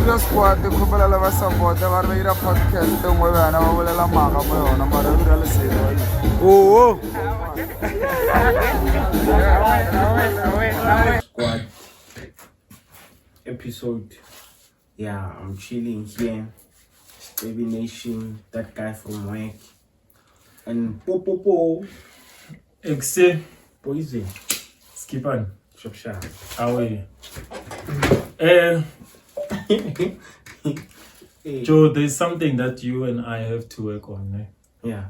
Sbudasquad khopela la ba support ba re ira podcast ngwe bana ba bolela maga mo yona mara o dira le selo oh Squad episode. Yeah, I'm chilling here. Baby Nation, that guy from work. And po. Exe, Poison. skip on. Shop. Away. Hey. Joe, there's something that you and I have to work on. Yeah.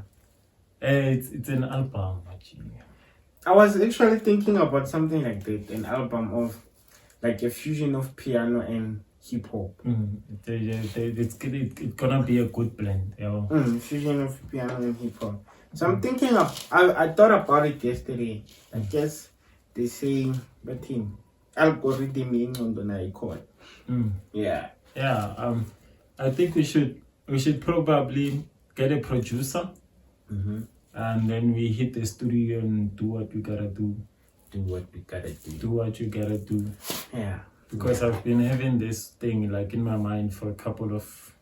It's an album, actually. I was actually thinking about something like that, an album of like a fusion of piano and hip hop. It's gonna be a good blend. Yeah. Fusion of piano and hip hop. So I'm thinking of, I thought about it yesterday. I guess they say, but him, algorithm in on the night call. Yeah. Yeah. I think we should probably get a producer, and then we hit the studio and do what we gotta do. Do what we gotta do. Do what you gotta do. Yeah. Because I've been having this thing like in my mind for a couple of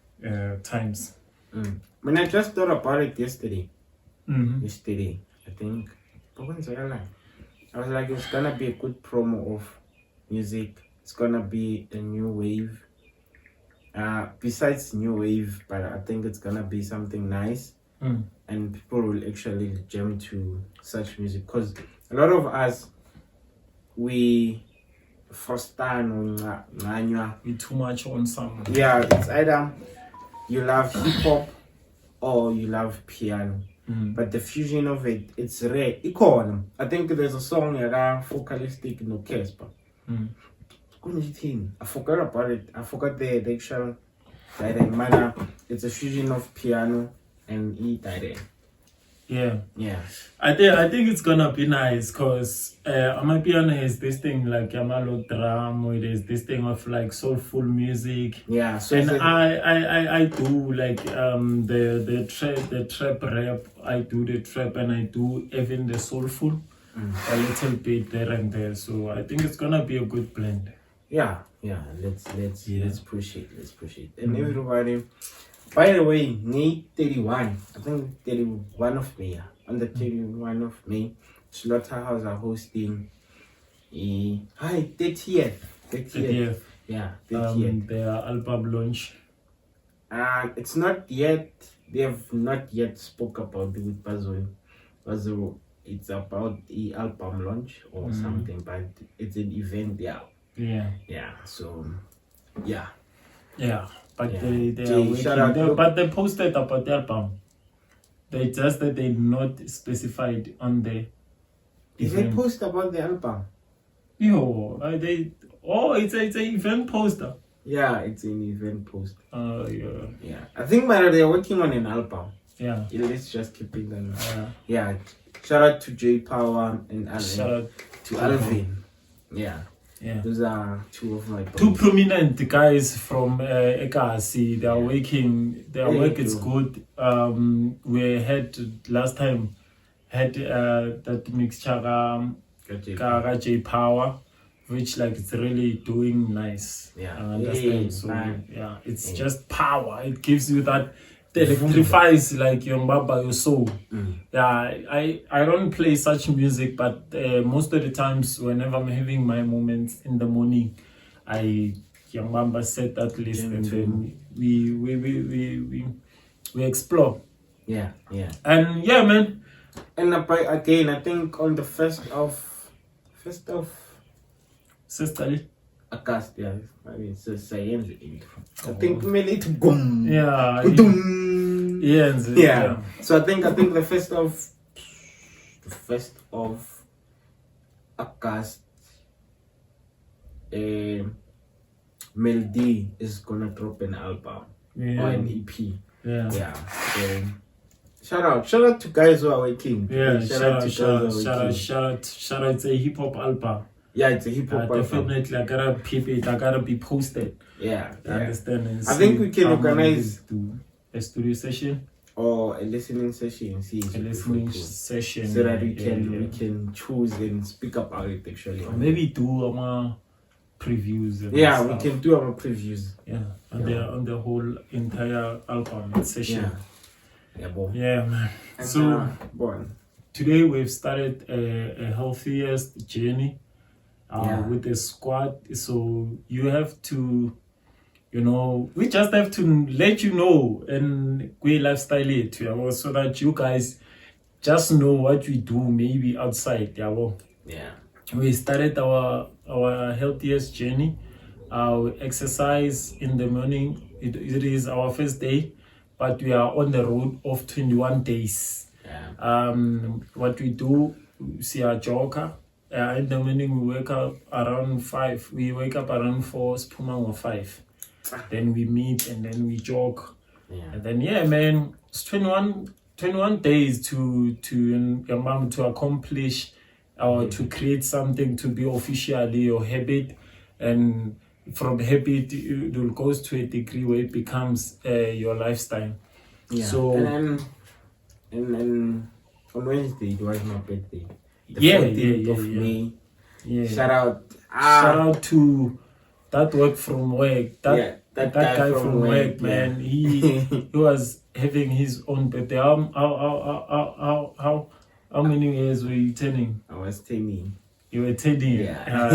times. When I just thought about it yesterday, Mm-hmm. I think, I was like, it's gonna be a good promo of music. It's gonna be a new wave. Besides new wave, but I think it's gonna be something nice, and people will actually jam to such music. Because a lot of us, we We too much on some. yeah, it's either you love hip hop or you love piano. But the fusion of it, it's rare. I think there's a song around Focalistic no Casper. I forgot about it. I forgot the actual direct manner. It's a fusion of piano and direct. Yeah. I think it's gonna be nice because Amapiano has this thing like Yamalo drum, or there's this thing of like soulful music. Yeah. So and I do like the trap rap. I do the trap and I do even the soulful a little bit there and there. So I think it's gonna be a good blend. Yeah. Let's push it. And everybody. By the way, May 31, I think 31 of May, on the 31 of May, Slaughterhouse are hosting 30th. Yeah, 30th. Their album launch. It's not yet, they have not yet spoke about it with Bazo. It's about the album launch or something, but it's an event there. Yeah, so, yeah. Yeah. But Yeah. they are working. But they posted about the album. They just that they not specified on the. Did they post about the album? It's an event poster. Yeah, it's an event post. Yeah. I think they're working on an album. Yeah. Let's just keep it on. Yeah. Shout out to J Power and Alvin. Shout out to Alvin. Yeah. Those are two of my two prominent guys from Ekasi. They are working. Their work is good. We had last time that mixture J Power, which like it's really doing nice. Yeah. I understand. So it's just power. It gives you that. It electrifies like your baba, your soul. Yeah, I don't play such music, but most of the times, whenever I'm having my moments in the morning, young baba set that list and then we explore. Yeah. And yeah, man. And again, I think on the first of Sisterly. August, yeah. I mean, it's a science intro. I think we need to go. Yeah. Yeah. So I think the first of August, Mel D is gonna drop an album or an EP. Yeah. So shout out to guys who are working. Yeah. Shout out. It's a hip hop album. Yeah, it's a hip hop album. Definitely, I gotta peep it. I gotta be posted. Yeah. Understand? And I think we can organize a studio session or a listening session. Session so that we can choose and speak about it actually. Maybe do previews. And Yeah, we stuff. can do our previews. Yeah, and they're on the whole entire album session. Yeah, boy. Yeah, man. And, So boy. today we've started a healthiest journey with the squad. So you have to, we just have to let you know and we lifestyle it, so that you guys just know what we do maybe outside. Yeah. We started our healthiest journey. We exercise in the morning. It is our first day, but we are on the road of 21 days. Yeah. What we do, we see our jogger. In the morning we wake up around 5. We wake up around 4, spumang or 5. Then we meet and then we jog. Yeah. And then man, it's 21 days to accomplish or to create something to be officially your habit, and from habit it will goes to a degree where it becomes your lifestyle. Yeah. So and then on Wednesday it was my birthday. The Yeah, 14th yeah, of yeah. May. Yeah. Shout out. Shout out to that work from work. That guy from work, man. He was having his own birthday. How many years were you turning? I was 10. You were 10 Yeah.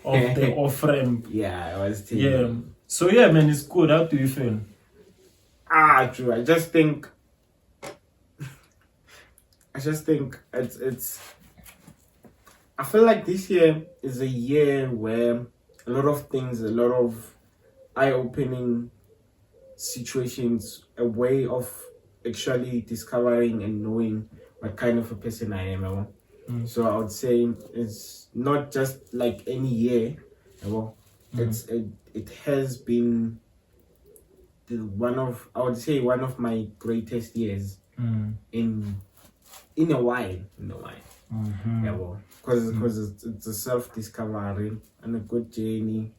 of the off-ramp. Yeah, I was 10. Yeah. So yeah, man, it's good. How do you feel? True. I just think it's I feel like this year is a year where a lot of eye-opening situations, a way of actually discovering and knowing what kind of a person I am. So I would say it's not just like any year. It has been one of my greatest years in a while. Because it's a self-discovery and a good journey,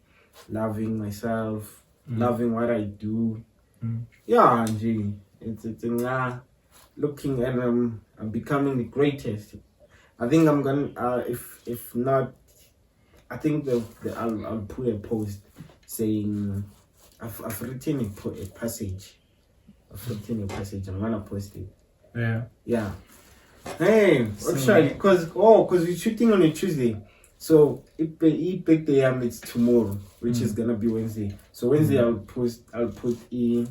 loving myself, loving what I do. Yeah, Angie, it's looking and I'm becoming the greatest. I think I'm gonna if not, I think I'll put a post saying I've written a passage. I'm gonna post it. Yeah. Hey, actually, because we're shooting on a Tuesday, so it's tomorrow, which is gonna be Wednesday. So Wednesday I'll put in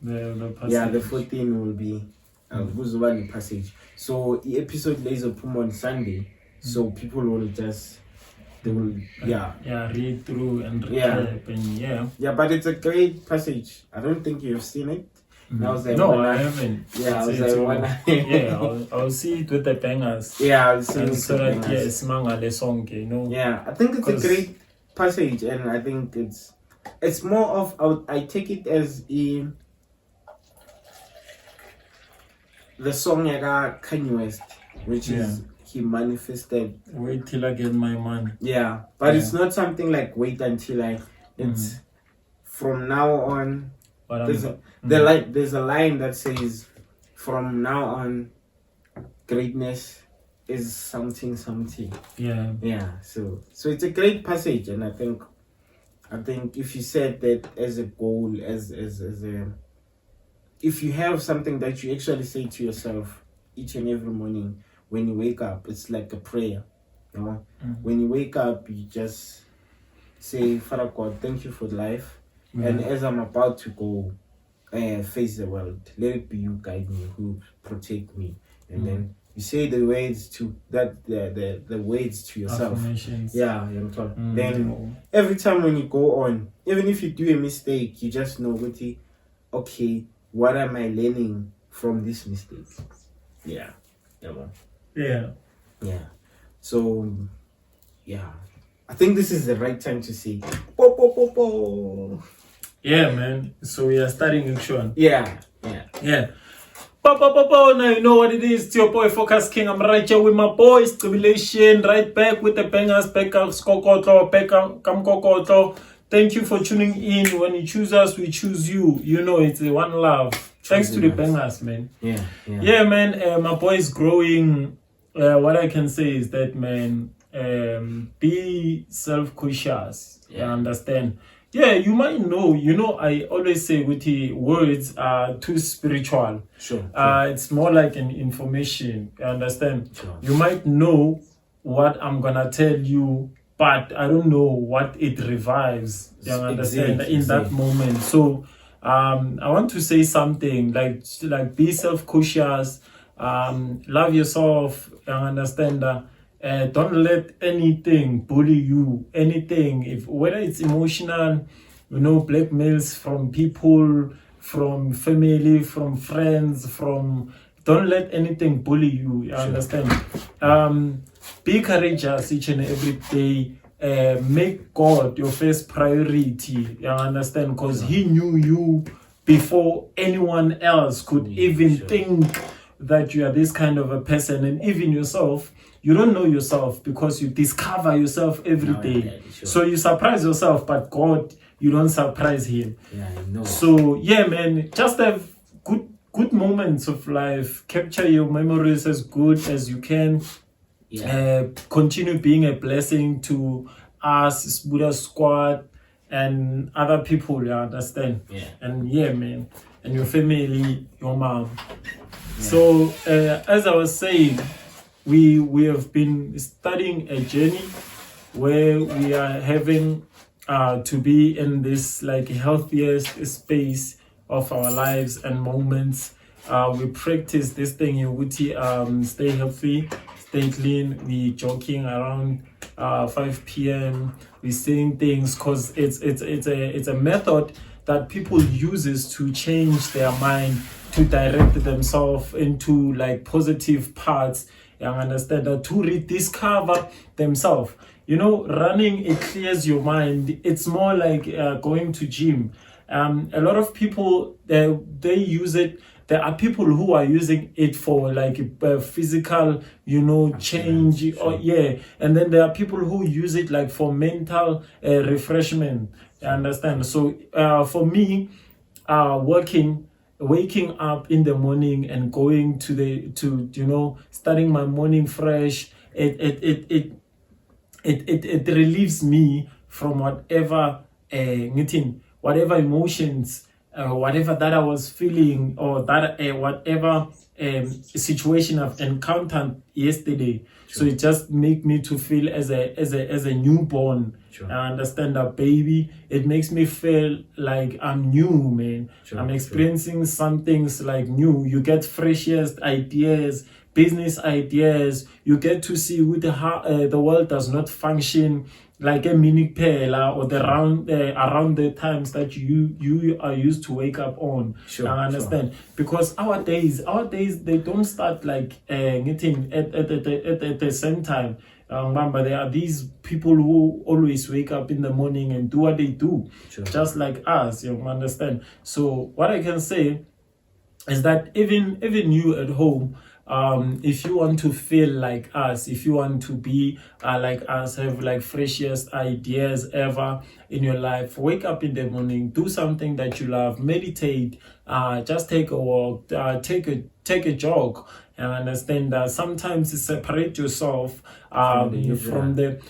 the 14 will be the passage. So the episode lays upon on Sunday, so people will just read through and recap and but it's a great passage. I don't think you've seen it. I haven't. Yeah, I was like, I'll see it with the bangers. Yeah, I'll see it. So that it's mangale song, Yeah, I think it's a great passage, and I think it's more of I take it as the song Kanye West, which is he manifested. Wait till I get my money. Yeah, but it's not something like wait until it's from now on. There's a line that says, from now on, greatness is something. Yeah. So it's a great passage, and I think if you set that as a goal, as a, if you have something that you actually say to yourself each and every morning when you wake up, it's like a prayer. When you wake up, you just say, Father God, thank you for life. And as I'm about to go face the world, let it be you guide me, who protect me. And then you say the words to that the words to yourself. Affirmations. Yeah, then every time when you go on, even if you do a mistake, you just know, okay, what am I learning from this mistake? Yeah. So I think this is the right time to say Yeah, man. So we are starting action. Yeah. Now you know what it is. It's your boy Focus King. I'm right here with my boys Tribulation. Right back with the bangers. Back Kokoto. Thank you for tuning in. When you choose us, we choose you. You know it's a one love. Thanks to the bangers, man. Yeah, man. My boy is growing. What I can say is that, man, be self-conscious. You understand? Yeah, you might know. I always say with the words are too spiritual. Sure. It's more like an information. You understand? Sure. You might know what I'm gonna tell you, but I don't know what it revives. You understand? In that moment. So I want to say something like be self-conscious, love yourself. You understand that. Don't let anything bully you. Anything, if whether it's emotional, blackmails from people, from family, from friends, don't let anything bully you. You understand? Be courageous each and every day. Make God your first priority. You understand? Because He knew you before anyone else could even think that you are this kind of a person, and even yourself. You don't know yourself because you discover yourself every day. Sure. So you surprise yourself, but God, you don't surprise Him. Yeah, I know. So yeah, man, just have good moments of life. Capture your memories as good as you can. Yeah. Continue being a blessing to us, Sbudasquad, and other people. You understand? Yeah. And yeah, man, and your family, your mom. Yeah. So as I was saying, we have been studying a journey where we are having to be in this like healthiest space of our lives and moments. We practice this thing in Wuti, stay healthy, stay clean. We joking around 5 p.m. We saying things because it's a method that people uses to change their mind, to direct themselves into like positive parts. You understand that, to rediscover themselves. Running, it clears your mind. It's more like going to gym. A lot of people they use it. There are people who are using it for like physical, change. Or and then there are people who use it like for mental refreshment. You understand? So for me, waking up in the morning and going to starting my morning fresh, it relieves me from whatever whatever emotions, whatever that I was feeling, or that whatever situation I've encountered yesterday. Sure. So it just make me to feel as a newborn. Sure. I understand that, baby. It makes me feel like I'm new, man. Sure. I'm experiencing some things like new. You get freshest ideas, business ideas. You get to see how the world does not function like a mini pair or around the times that you are used to wake up on. Sure, I understand. Sure. Because our days they don't start like getting at the same time. But there are these people who always wake up in the morning and do what they do. Sure. Just like us, you understand. So what I can say is that even you at home, if you want to feel like us, if you want to be like us, have like freshest ideas ever in your life, wake up in the morning, do something that you love, meditate, just take a walk, take a jog, and understand that sometimes you separate yourself from the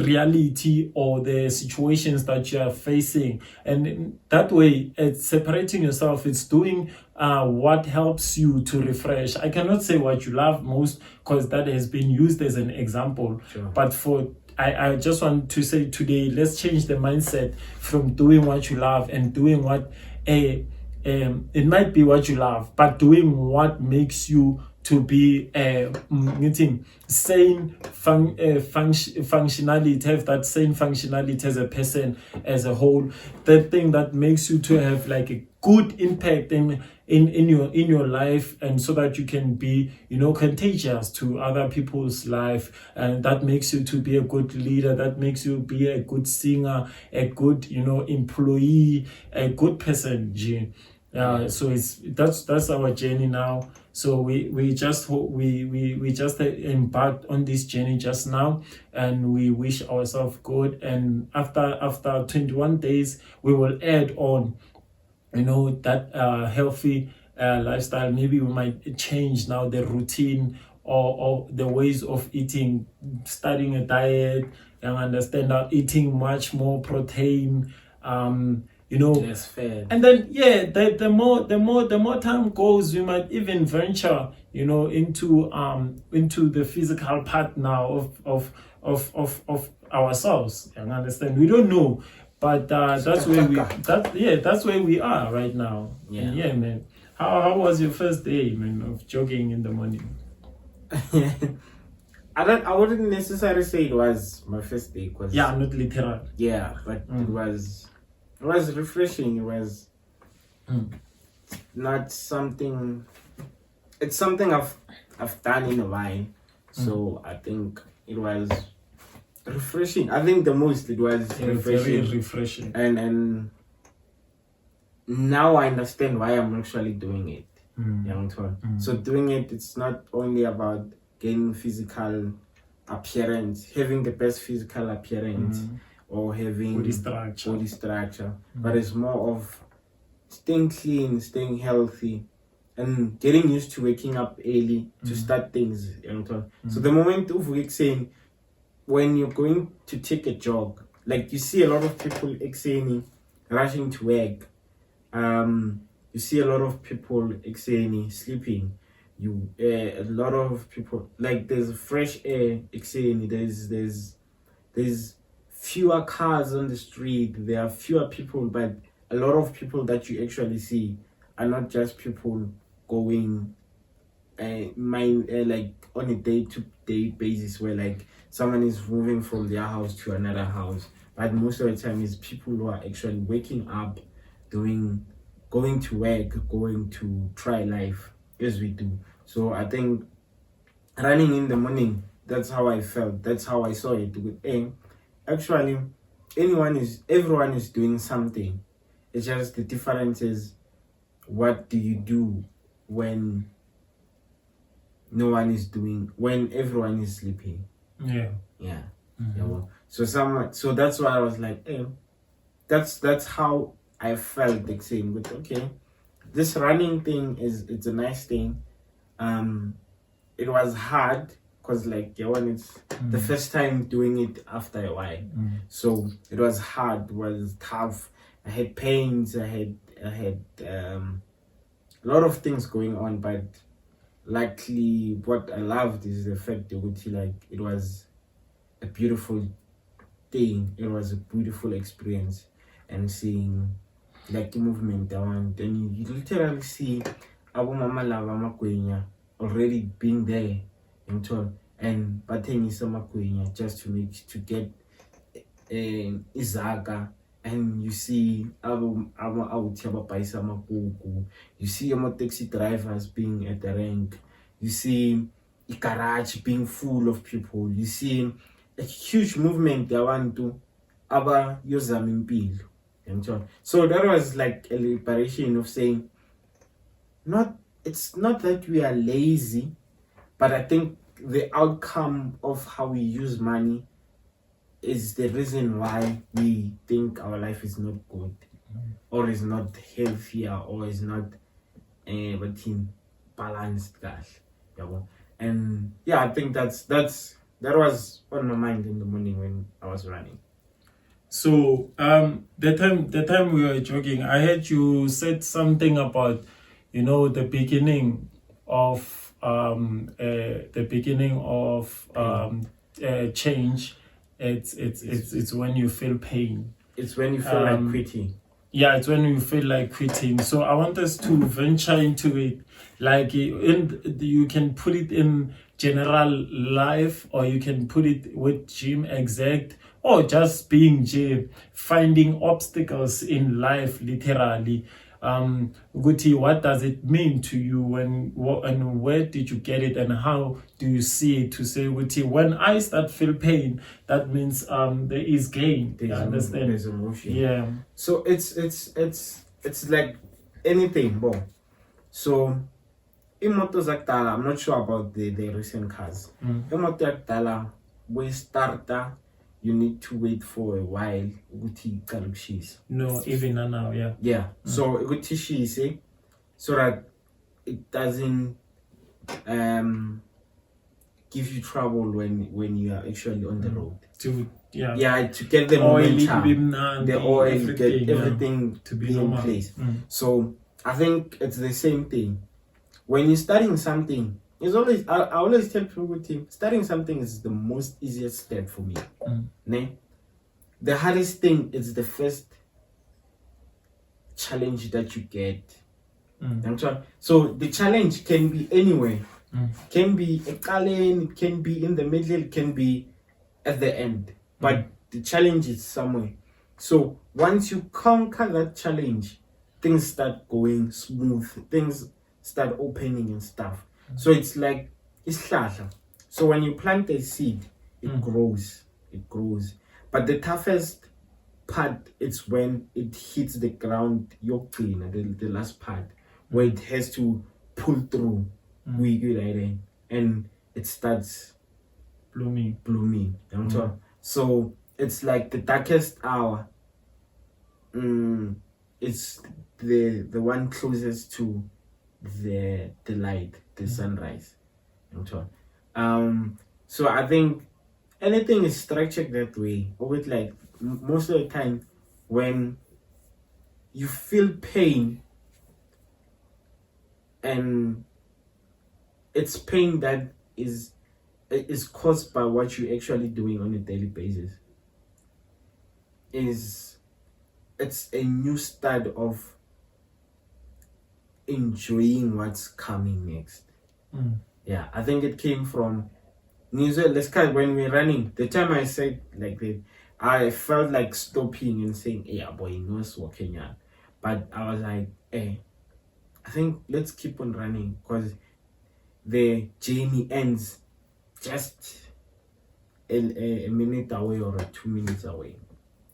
reality or the situations that you are facing, and that way it's separating yourself. It's doing what helps you to refresh. I cannot say what you love most because that has been used as an example. Sure. But I just want to say today, let's change the mindset from doing what you love and doing what it might be what you love, but doing what makes you to be sane functionality, have that same functionality as a person as a whole. That thing that makes you to have like a good impact in your life, and so that you can be contagious to other people's life, and that makes you to be a good leader, that makes you be a good singer, a good employee, a good person. So that's our journey now. So we just embarked on this journey just now, and we wish ourselves good. And after 21 days, we will add on, that healthy lifestyle. Maybe we might change now the routine or the ways of eating, studying a diet, and understand that eating much more protein, Less fat. and then the more time goes, we might even venture, into the physical part now of ourselves. And understand, we don't know, but that's where we are right now. Yeah. And yeah, man. How was your first day, man, of jogging in the morning? I wouldn't necessarily say it was my first day, cause not literal. yeah, but it was refreshing. It was not something. It's something I've done in a while, so I think it was refreshing. I think the most it was refreshing. Very refreshing. And now I understand why I'm actually doing it. So doing it's not only about gaining physical appearance, having the best physical appearance, or having body structure, but it's more of staying clean, staying healthy, and getting used to waking up early to start things. So the moment of saying, when you're going to take a jog, like you see a lot of people saying rushing to work. You see a lot of people sleeping. A lot of people, like, there's fresh air. There's fewer cars on the street. There are fewer people, but a lot of people that you actually see are not just people going like on a day-to-day basis, where like someone is moving from their house to another house. But most of the time is people who are actually waking up, going to work, going to try life as we do. So I think running in the morning, that's how I felt. That's how I saw it. Actually, everyone is doing something. It's just the difference is, what do you do when no one is doing, when everyone is sleeping? Yeah. Well, so that's why I was like, that's how I felt, like saying, but okay, this running thing it's a nice thing. It was hard because like when it's the first time doing it after a while, so it was hard, it was tough. I had pains, I had a lot of things going on, but luckily what I loved is the fact that like it was a beautiful thing. It was a beautiful experience, and seeing like the movement down, then you literally see Abu Mama Lava Makwenya already being there and batting Makwenya just to get Izaka, and you see you see taxi drivers being at the rank, you see the garage being full of people, you see a huge movement they want to aba yozamimpilo. So that was like a liberation of saying, it's not that we are lazy, but I think the outcome of how we use money is the reason why we think our life is not good, or is not healthier, or is not balanced. And yeah, I think that was on my mind in the morning when I was running. So the time we were jogging, I heard you said something about the beginning of change. It's when you feel pain. It's when you feel like quitting. Yeah, it's when you feel like quitting. So I want us to venture into it. Like, you can put it in general life, or you can put it with gym exact, or just being gym, finding obstacles in life, literally. Guti, what does it mean to you, and where did you get it, and how do you see it, to say, Guti, when I start feel pain, that means there is gain. Understand? There's emotion. Yeah. So it's like anything, bro. So imoto zakdala, I'm not sure about the recent cars. Imoto zakdala, we starter, you need to wait for a while. No, even now, yeah. Yeah. So so that it doesn't give you trouble when you are actually on the road. To To get the oil, momentum, the oil, get everything to be in place. So I think it's the same thing. When you're starting something, it's always I always tell people, starting something is the most easiest step for me. The hardest thing is the first challenge that you get. So the challenge can be anywhere. Can be a Kalen, it can be in the middle, it can be at the end. But the challenge is somewhere. So once you conquer that challenge, things start going smooth, things start opening and stuff. So it's like it's hlahla. So when you plant a seed, it grows. But the toughest part is when it hits the ground, the last part, where it has to pull through, and it starts blooming. So it's like the darkest hour. It's the one closest to the light, the sunrise. So I think anything is structured that way. Or with like most of the time, when you feel pain, and it's pain that is caused by what you're actually doing on a daily basis, it's a new start of enjoying what's coming next. I think it came from New Zealand. When we're running, the time I said like that, I felt like stopping and saying, "Yeah, boy, no walking out." But I was like, "Hey, I think let's keep on running because the journey ends just a minute away or 2 minutes away."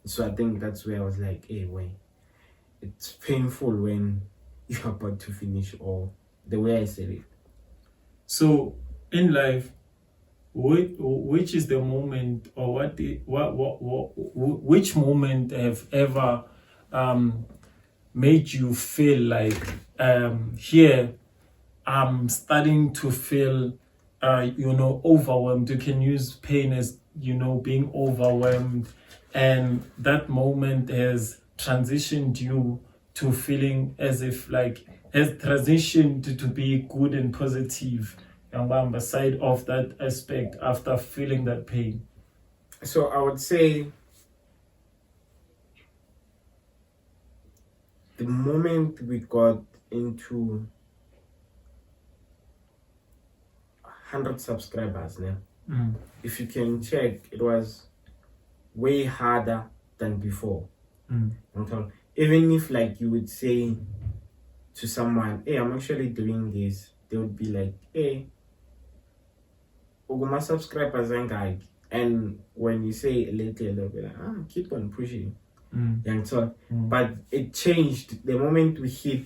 So I think that's where I was like, "Hey, wait, it's painful when you're about to finish," or the way I said it. So in life, which is the moment, or which moment have ever made you feel like here I'm starting to feel overwhelmed? You can use pain as being overwhelmed, and that moment has transitioned you to feeling as if like has transitioned to be good and positive, aside of that aspect after feeling that pain. So I would say the moment we got into 100 subscribers now, if you can check, it was way harder than before. Even if like you would say to someone, "Hey, I'm actually doing this," they would be like, "Hey, my subscribers ain't guy." And when you say a little, they'll be like, "Keep on pushing." But it changed the moment we hit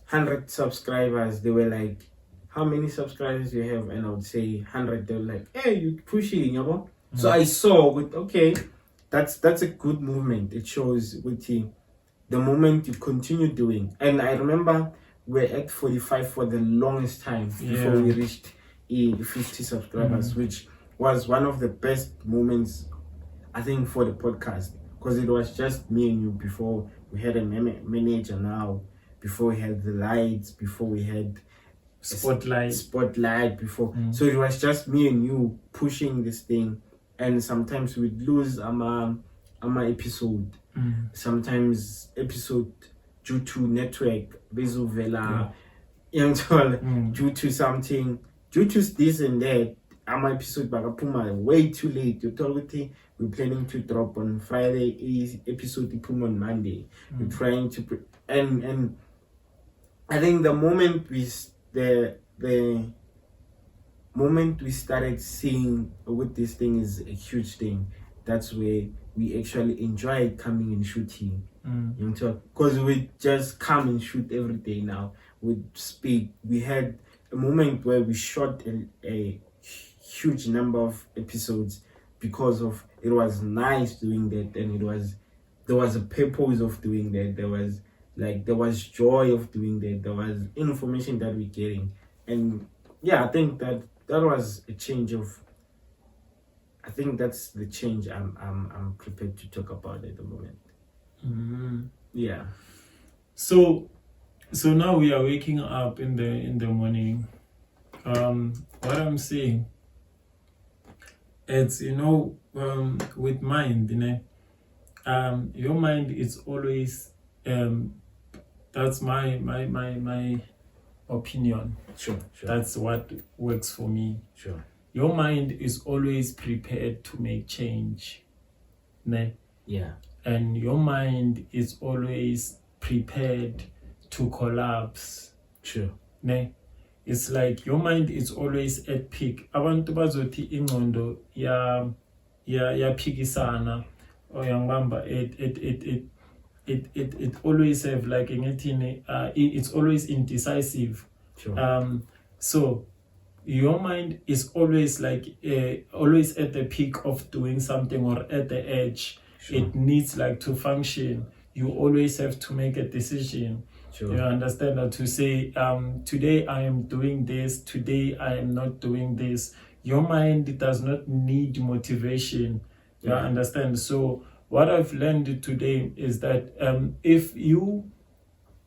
100 subscribers. They were like, "How many subscribers do you have?" And I would say 100. They were like, "Hey, you pushing, So I saw that's a good movement. It shows with the moment you continue doing. And I remember we're at 45 for the longest time before we reached 50 subscribers, which was one of the best moments, I think, for the podcast, because it was just me and you before we had a manager now, before we had the lights, before we had spotlight before. So it was just me and you pushing this thing, and sometimes we'd lose our episode. Sometimes episode due to network, due to something, due to this and that. Our episode bagapuma way too late. You told me we're planning to drop on Friday. Episode puma on Monday. We're trying to and I think the moment the moment we started seeing with this thing is a huge thing. That's where we actually enjoy coming and shooting. Because we just come and shoot every day now. We speak. We had a moment where we shot a huge number of episodes because of it was nice doing that, and there was a purpose of doing that. There was joy of doing that. There was information that we're getting, and I think that was a change of. I think that's the change I'm prepared to talk about at the moment. Yeah. So now we are waking up in the morning. What I'm saying, it's with mind, your mind is always that's my opinion. Sure. That's what works for me. Sure. Your mind is always prepared to make change, ne? Yeah. And your mind is always prepared to collapse, Sure. ne? It's like your mind is always at peak. Abantu bazothi ingqondo ya phikisana or yangibamba it always have like it's always indecisive. Sure. So your mind is always like always at the peak of doing something or at the edge. Sure. It needs like to function. You always have to make a decision. Sure. You understand that, to say today I am doing this, today I am not doing this. Your mind does not need motivation. You understand? So what I've learned today is that if you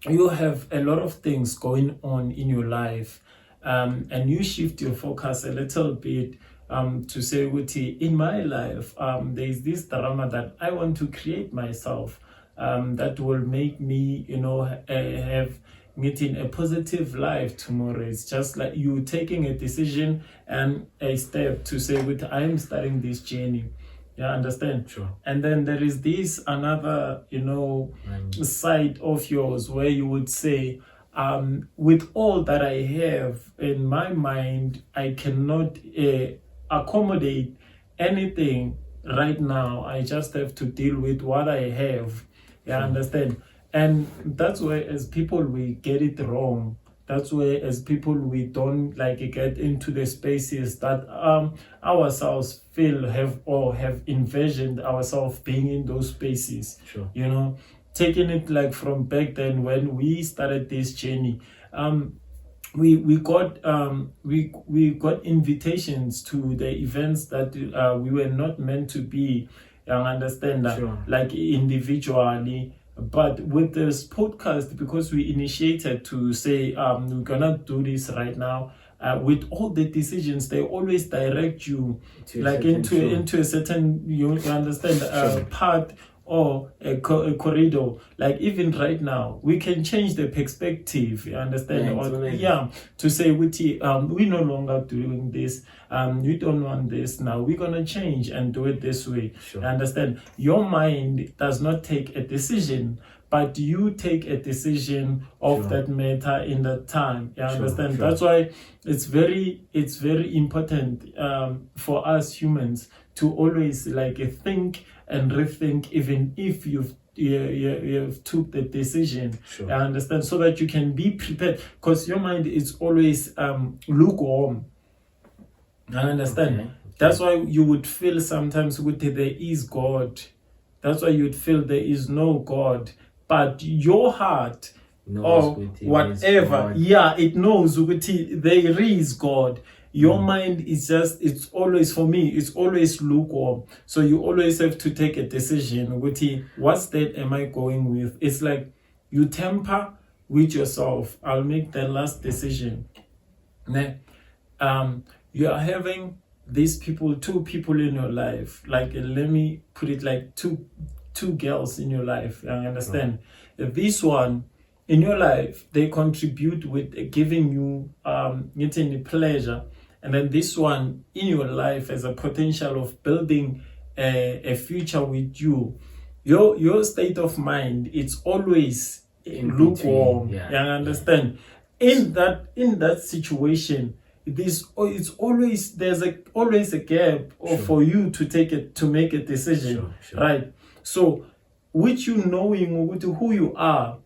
have a lot of things going on in your life, and you shift your focus a little bit to say, in my life, there is this drama that I want to create myself, that will make me, have meeting a positive life tomorrow. It's just like you taking a decision and a step to say, I am starting this journey. Yeah, understand? Sure. And then there is this another, side of yours where you would say, with all that I have in my mind, I cannot accommodate anything right now. I just have to deal with what I have. Yeah, understand? And that's where as people we get it wrong. That's where as people we don't get into the spaces that ourselves have envisioned ourselves being in those spaces. Sure. Taking it from back then when we started this journey, we got invitations to the events that we were not meant to be. Understand that? Sure. Individually. But with this podcast, because we initiated to say we're gonna do this right now, with all the decisions, they always direct you into a certain you understand path or a corridor. Even right now, we can change the perspective. You understand? To say we no longer doing this. We don't want this now. We're gonna change and do it this way. Sure. You understand? Your mind does not take a decision, but you take a decision of that matter in that time. You understand? Sure. That's why it's very important for us humans to always think and rethink, even if you've took the decision. Sure. I understand, so that you can be prepared, because your mind is always lukewarm. I understand. Okay. That's why you would feel sometimes there is God. That's why you'd feel there is no God, but your heart or whatever, it knows there is God. Your mind is it's always, for me, it's always lukewarm. So you always have to take a decision. What state am I going with? It's like you temper with yourself. I'll make the last decision. You are having these two people in your life. Let me put it two girls in your life. I understand. This one in your life, they contribute with giving you getting pleasure. And then this one in your life has a potential of building a future with you. Your state of mind, it's always lukewarm. I understand. In that situation, there's always a gap for you to make a decision. Sure. Right? So with you knowing who you are,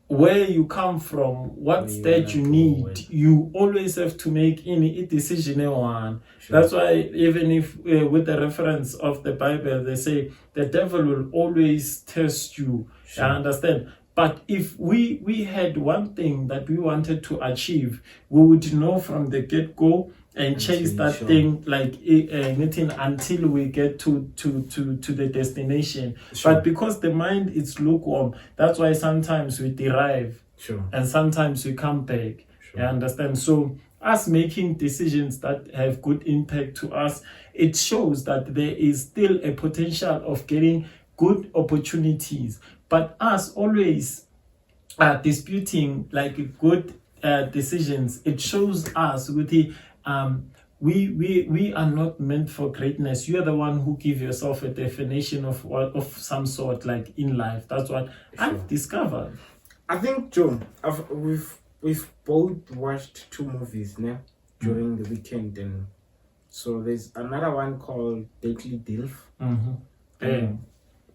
where you come from, what state you need, you always have to make any decision. Sure. That's why even if with the reference of the Bible, they say the devil will always test you. Sure. I understand. But if we had one thing that we wanted to achieve, we would know from the get-go and chase that sure. thing like anything until we get to the destination. Sure. But because the mind is lukewarm, that's why sometimes we derive Sure. and sometimes we come back. Sure. You understand? So us making decisions that have good impact to us, it shows that there is still a potential of getting good opportunities. But us always disputing like good decisions, it shows us with the we are not meant for greatness. You are the one who give yourself a definition of some sort, like in life. That's what I've discovered. I think, Joe, we've both watched 2 movies now during the weekend, and so there's another one called Deadly Dilf, and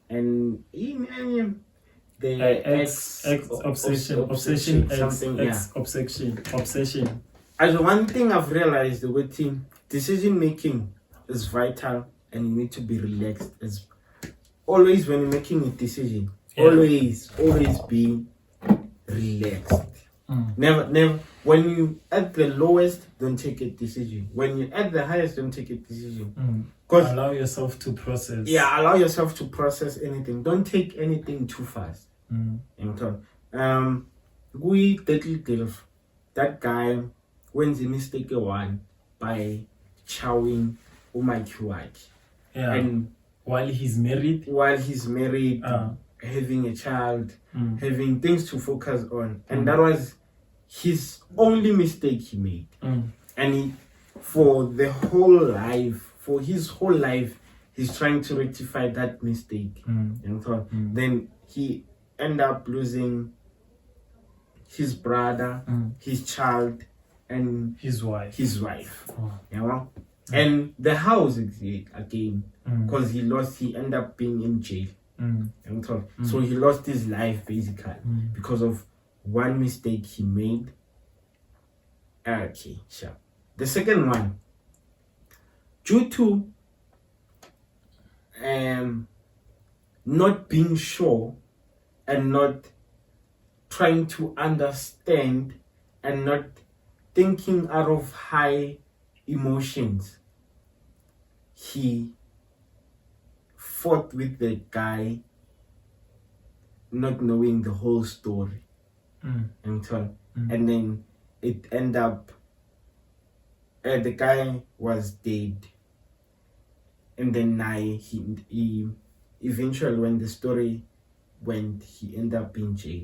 in the X obsession. As one thing I've realized with him, decision making is vital, and you need to be relaxed. As always, when you're making a decision, always be relaxed. Never. When you at the lowest, don't take a decision. When you're at the highest, don't take a decision. Because allow yourself to process. Yeah, allow yourself to process anything. Don't take anything too fast. We that guy wins a mistake one by chowing Umakiwaki. Yeah. And while he's married, having a child, having things to focus on, and that was his only mistake he made. And for his whole life, he's trying to rectify that mistake. Then he ended up losing his brother, his child, and his wife. And the house again, because he ended up being in jail. So he lost his life basically because of one mistake he made. Okay, sure. The second one, due to not being sure and not trying to understand and not thinking out of high emotions, he fought with the guy not knowing the whole story. And then it ended up the guy was dead, and then he eventually, when the story went, he ended up in jail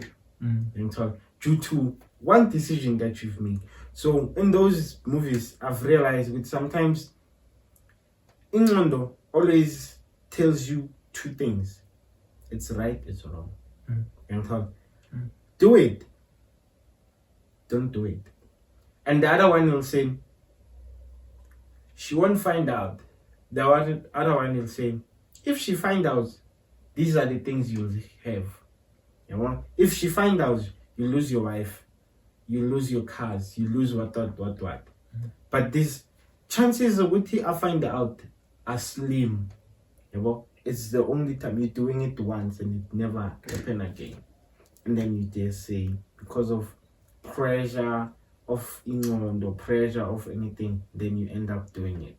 due to one decision that you've made. So in those movies, I've realized with sometimes Inglondo always tells you 2 things: it's right, it's wrong. Do it, don't do it. And the other one will say she won't find out. The other one will say, if she find out, these are the things you'll have. If she find out, you lose your wife, you lose your cars, you lose what. But these chances of what I find out are slim. It's the only time you're doing it once and it never happen again. And then you just say, because of pressure of England or pressure of anything, then you end up doing it.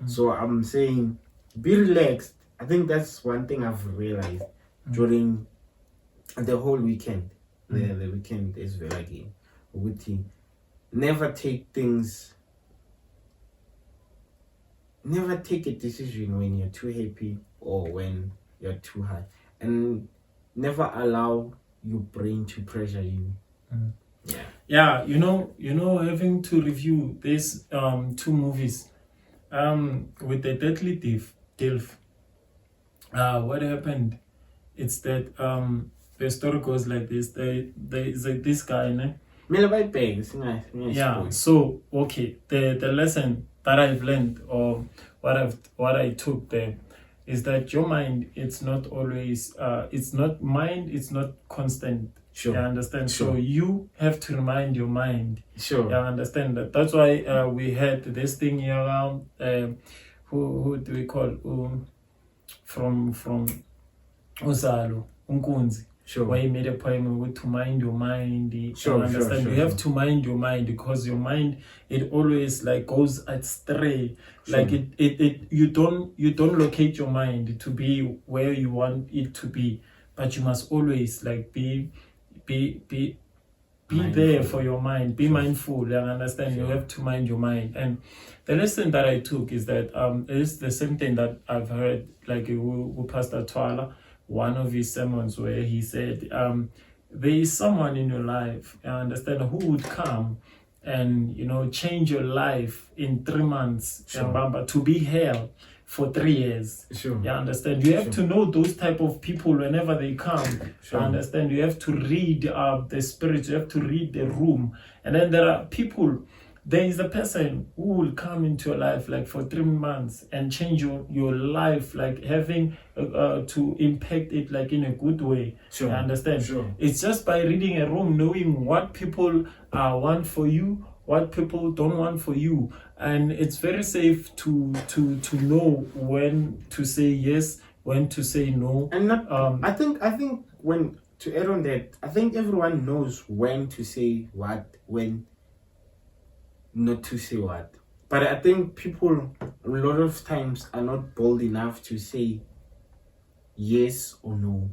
So I'm saying, be relaxed. I think that's one thing I've realized during the whole weekend. The weekend is very again with him. Never take a decision when you're too happy or when you're too high, and never allow your brain to pressure you. Having to review these 2 movies with the Deadly Dilf, what happened, it's that the story goes like this. There's this guy, so okay, the lesson that I've learned, or what I took there, is that your mind, it's not always it's not constant. Sure. You understand? Sure. So you have to remind your mind. Sure. You understand that? That's why we had this thing here around. Who do we call? From Usalo, Unkunzi. where he made a poem with to mind your mind. Sure, you understand? sure, You have to mind your mind, because your mind, it always like goes astray. Like you don't locate your mind to be where you want it to be, but you must always like be there for your mind. Be mindful. You understand? You have to mind your mind. And the lesson that I took is that it's the same thing that I've heard, like with Pastor Twala, one of his sermons, where he said, there is someone in your life, you understand, who would come and change your life in 3 months, to be hell for 3 years. Sure. You understand? You have to know those type of people whenever they come. Sure. You understand? You have to read the spirit. You have to read the room. And then there are people. There is a person who will come into your life like for 3 months and change your life, like having to impact it like in a good way. Sure. You understand? Sure. It's just by reading a room, knowing what people want for you, what people don't want for you. And it's very safe to know when to say yes, when to say no. And not, I think when to add on that, I think everyone knows when to say what, when not to say what. But I think people a lot of times are not bold enough to say yes or no.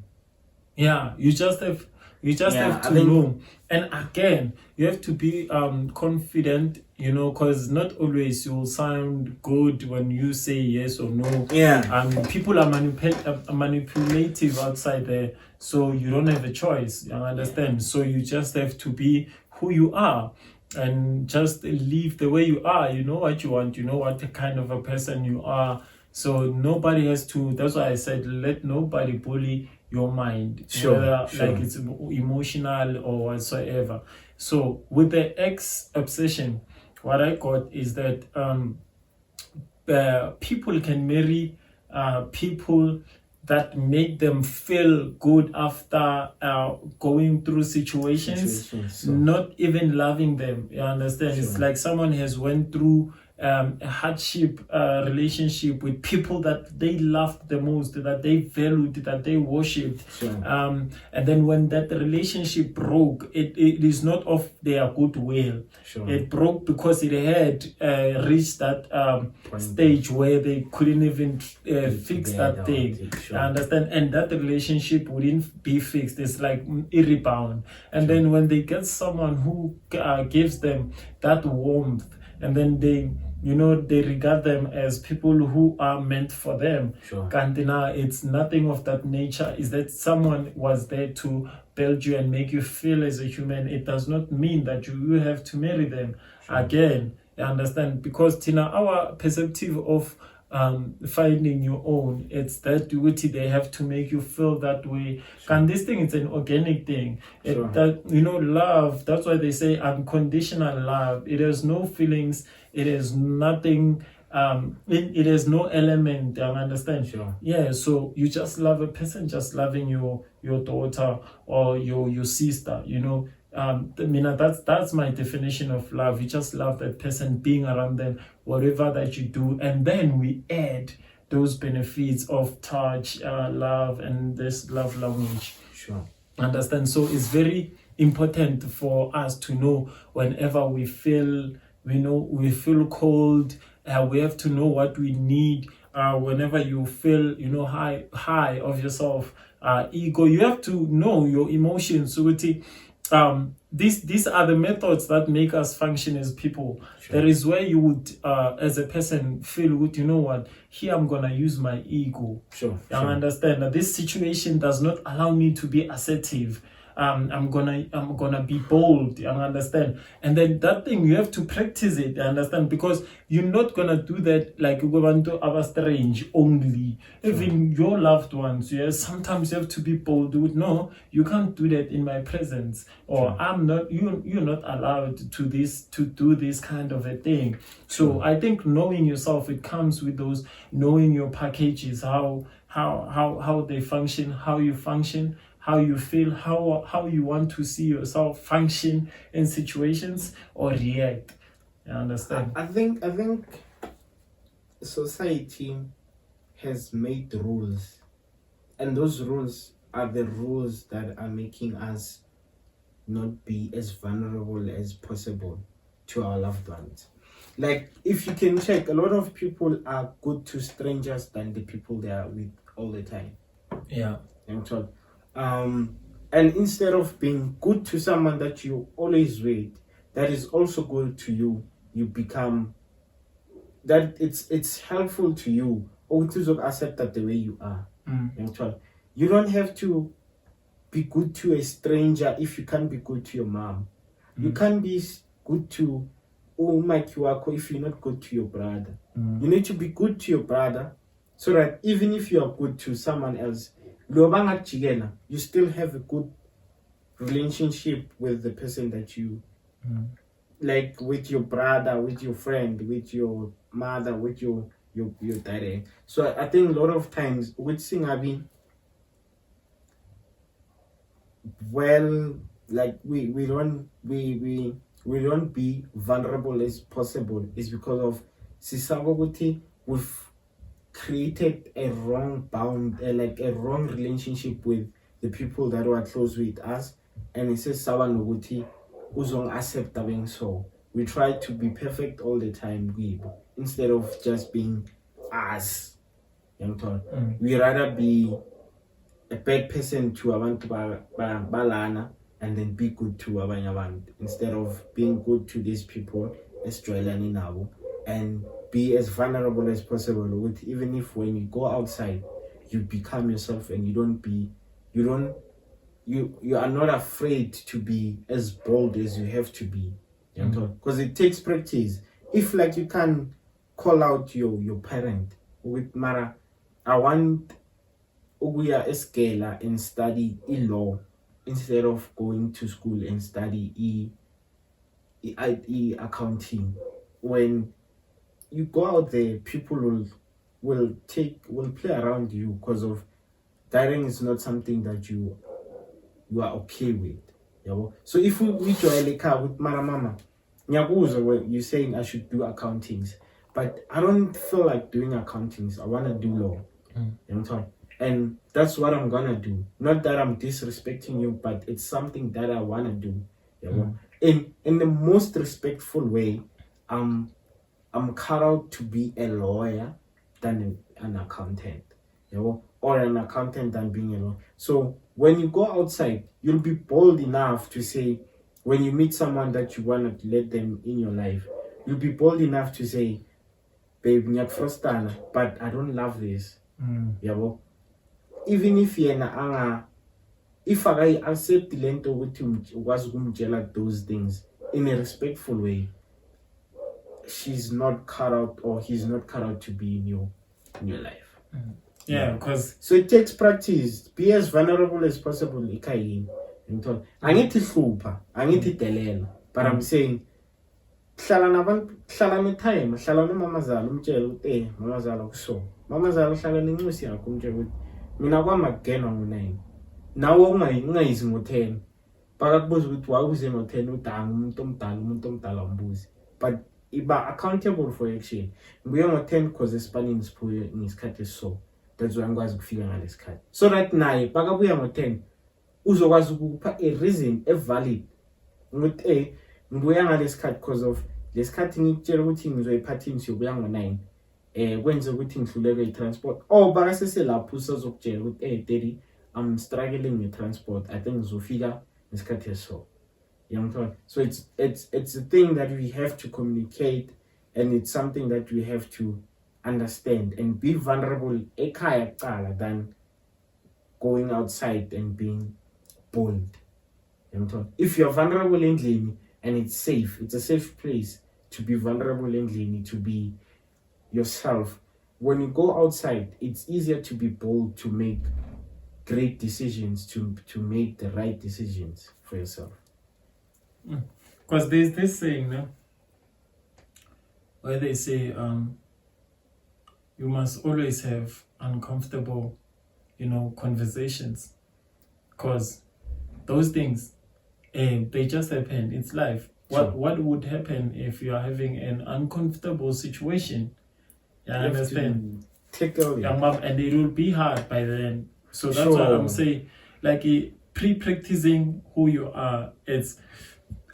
Yeah, you just have to know. And again, you have to be confident, because not always you'll sound good when you say yes or no. Yeah. People are manipulative outside there, so you don't have a choice. You understand? So you just have to be who you are. And just live the way you are. You know what you want. You know what kind of a person you are. So nobody has to. That's why I said, let nobody bully your mind, whether like it's emotional or whatsoever. So with the ex obsession, what I got is that people can marry people that make them feel good after going through situations, not even loving them. You understand? It's like someone has went through a hardship relationship with people that they loved the most, that they valued, that they worshipped. And then when that relationship broke, it is not of their goodwill. It broke because it had reached that stage where they couldn't even fix that thing. You understand? And that relationship wouldn't be fixed. It's like it rebound. And then when they get someone who gives them that warmth, and then they regard them as people who are meant for them. Kantina, it's nothing of that nature. Is that someone was there to build you and make you feel as a human. It does not mean that you have to marry them. Again, you understand? Because Tina, our perspective of finding your own, it's that duty. They have to make you feel that way. And this thing is an organic thing. Love, that's why they say unconditional love. It has no feelings. It is nothing. It has no element. I understand. Yeah. So you just love a person, just loving your daughter or your sister. That's my definition of love. You just love that person, being around them, whatever that you do, and then we add those benefits of touch, love, and this love language. Understand? So it's very important for us to know whenever we feel cold. We have to know what we need. Whenever you feel high of yourself, ego, you have to know your emotions. So these are the methods that make us function as people. There is where you would, as a person, feel good. You know what? Here I'm gonna use my ego. I understand that this situation does not allow me to be assertive. I'm gonna be bold. You understand? And then that thing, you have to practice it. You understand? Because you're not gonna do that like you go into our strange only. Even your loved ones. Yes, sometimes you have to be bold. No, you can't do that in my presence. Or I'm not. You're not allowed to do this kind of a thing. So I think knowing yourself, it comes with those knowing your packages, how they function, how you function, how you feel, how you want to see yourself function in situations or react. You understand? I think society has made rules, and those rules are the rules that are making us not be as vulnerable as possible to our loved ones. Like, if you can check, a lot of people are good to strangers than the people they are with all the time. Yeah. And so, and instead of being good to someone that you always with, that is also good to you, you become that it's helpful to you, or to accept that the way you are. And so, you don't have to be good to a stranger if you can't be good to your mom. You can't be good to Mike Wako if you're not good to your brother. You need to be good to your brother, so that even if you are good to someone else, you still have a good relationship with the person that you like, with your brother, with your friend, with your mother, with your dad. So I think a lot of times with Singabi, well, like we don't be vulnerable as possible is because of Sisaboguti. We've created a wrong bound, like a wrong relationship with the people that were close with us, and it says Sawanuguti uzong accept being so. We try to be perfect all the time, instead of just being us. We rather be a bad person to abantu balana and then be good to abanye abantu, instead of being good to these people esijwayelane nabo, and be as vulnerable as possible with, even if when you go outside you become yourself and you are not afraid to be as bold as you have to be, because it takes practice. If like you can call out your parent with Mara, I want Uguya Escala and study law instead of going to school and study accounting. When you go out there, people will play around you, because of daring is not something that you are okay with. So if we join the car with Mama, you're saying I should do accountings, but I don't feel like doing accountings. I want to do law. And that's what I'm gonna do. Not that I'm disrespecting you, but it's something that I wanna do. In the most respectful way, I'm cut out to be a lawyer than an accountant. Or an accountant than being a lawyer. So when you go outside, you'll be bold enough to say, when you meet someone that you wanna let them in your life, you'll be bold enough to say, babe, but I don't love this. Even if if I accept the length of what was those things in a respectful way, she's not cut out, or he's not cut out to be in your life. Because so it takes practice. Be as vulnerable as possible. I need to super, I need to tell, but I'm saying hlala time, hlala nomamazala umtshela mamazala kuso. Mamazala hlala nenxusi yakho umtshela ukuthi mina kwamagena ngo9. Nawe ungayizi ngo10. Bakakubuza ukuthi wawuze ngo10 udanga umuntu omdala umbuzi. But iba accountable for action. Ngibuye ngo10 because esipanini siphuye ngesikhathi so. That's why ngikwazi ukufika ngalesikhathi. So that naye bakabuya ngo10 uzokwazi ukupha a reason, a valid. Ukuthi ngibuya ngalesikhathi because of lesikhathi ngikutshela ukuthi ngizoyiphathini siyobuya ngo9. Kwenze ukuthi ngihluleke i-transport. Bakasese lapho usazokutshela ukuthi daddy, I'm struggling with transport. I think ngizofika ngesikhathi so. So it's a thing that we have to communicate, and it's something that we have to understand and be vulnerable ekhaya kuqala than going outside and being bold. If you're vulnerable endlini and it's safe, it's a safe place to be vulnerable endlini, to be yourself. When you go outside, it's easier to be bold, to make great decisions, to make the right decisions for yourself. Because there's this saying, no? Where they say you must always have uncomfortable, conversations, because those things, they just happen. It's life. What would happen if you are having an uncomfortable situation? I understand. Tickle. And it will be hard by then. So that's what I'm saying. like pre-practicing who you are.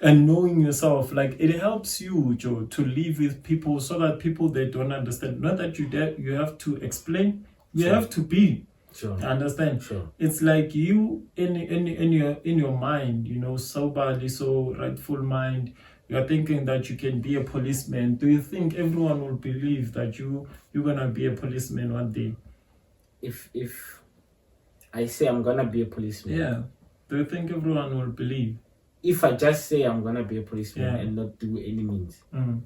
And knowing yourself, like it helps you, Joe, to live with people so that people they don't understand. Not that you have to explain, you have to be. Sure. Understand? Sure. It's like you in your mind, soberly, so rightful mind. You are thinking that you can be a policeman. Do you think everyone will believe that you're gonna be a policeman one day? If I say I'm gonna be a policeman, Yeah. Do you think everyone will believe? If I just say I'm gonna be a policeman Yeah. and not do any means, Mm.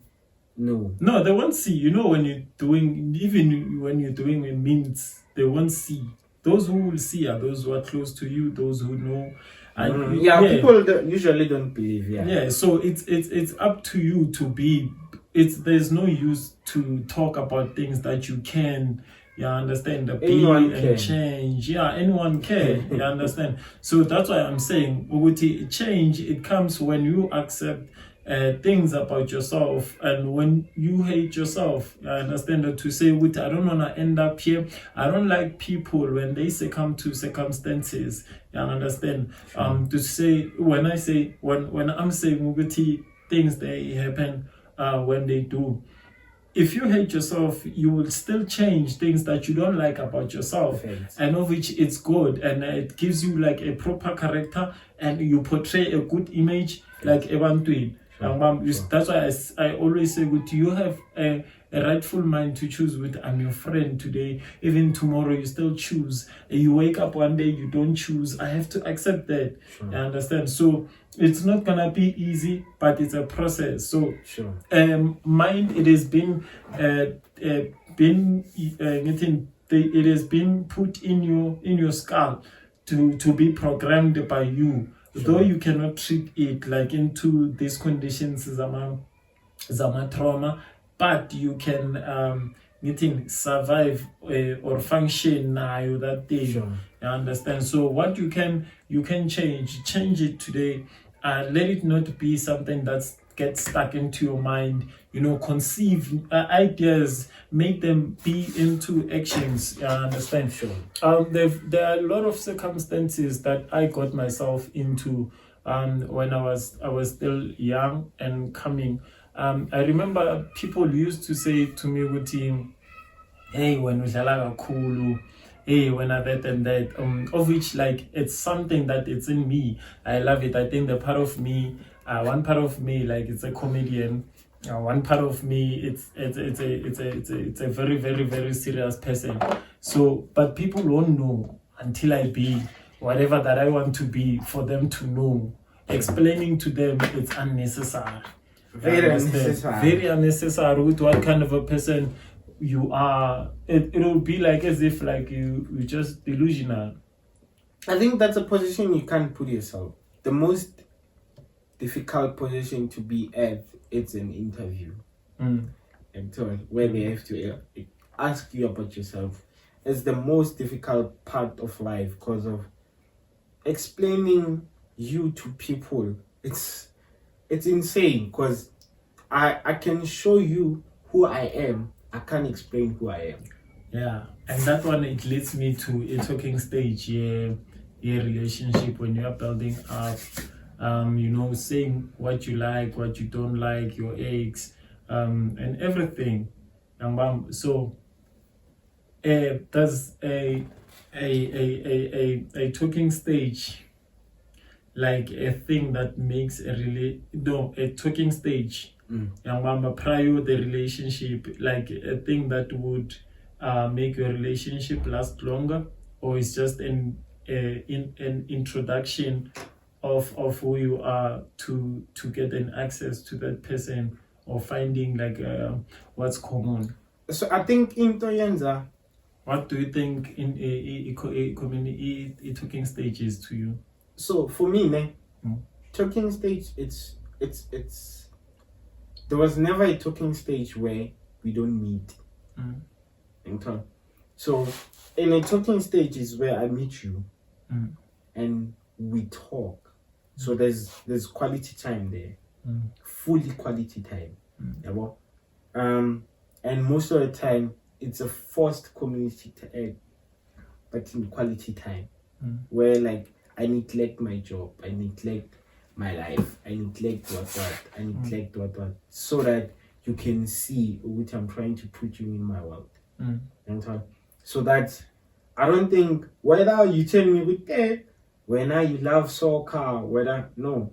no. They won't see. When you're doing, even when you're doing a means, they won't see. Those who will see are those who are close to you, those who know. People usually don't believe. Yeah. So it's up to you to be. There's no use to talk about things that you can. You understand? Anyone Be can. and change. Yeah, anyone can. You understand? So that's why I'm saying, Uguti, change, it comes when you accept things about yourself, and when you hate yourself. I understand that to say, Uguti, I don't want to end up here. I don't like people when they succumb to circumstances. You understand? To say, when I'm saying, Uguti, things they happen when they do. If you hate yourself, you will still change things that you don't like about yourself. Thanks. And of which it's good, and it gives you like a proper character, and you portray a good image, like Evan Twin. That's why I always say, good, you have a rightful mind to choose with, I'm your friend today, even tomorrow you still choose. You wake up one day, you don't choose. I have to accept that. Sure. You understand? So it's not gonna be easy, but it's a process. So Sure. Mind, it has been it has been put in your skull to be programmed by you. Sure. Though you cannot treat it like into these conditions, zama trauma, but you can survive or function now that day. Sure. You understand? So what you can change it today. Let it not be something that gets stuck into your mind. Conceive ideas, make them be into actions. You understand? Sure. There are a lot of circumstances that I got myself into when I was still young and coming. I remember people used to say to me, Guti, hey, when we cool. Hey, when I that and that, of which like it's something that it's in me. I love it. I think the part of me, one part of me, like it's a comedian. One part of me, it's a very, very, very serious person. So, but people won't know until I be whatever that I want to be for them to know. Explaining to them, it's unnecessary. Very unnecessary. Very unnecessary with what kind of a person you are. It will be like as if like you just delusional. I think that's a position you can't put yourself. The most difficult position to be at, it's an interview. And so where they have to ask you about yourself. It's the most difficult part of life because of explaining you to people. It's insane because I can show you who I am. I can't explain who I am. Yeah, and that one, it leads me to a talking stage, a relationship when you are building up, saying what you like, what you don't like, your aches, and everything. So there's a talking stage, like a thing that makes a talking stage. Prior the relationship, like a thing that would make your relationship last longer, or it's just an introduction of who you are to get an access to that person, or finding like what's common. So I think in Toyenza, what do you think in a community a talking stage is to you? So for me, talking stage, it's there was never a talking stage where we don't meet. So in a talking stage is where I meet you and we talk. So there's quality time there, fully quality time. And most of the time it's a forced community but in quality time, where like I neglect my job, I neglect my life, I neglect I neglect so that you can see what I'm trying to put you in my world. So that I don't think whether you tell me with when you love soccer, whether no.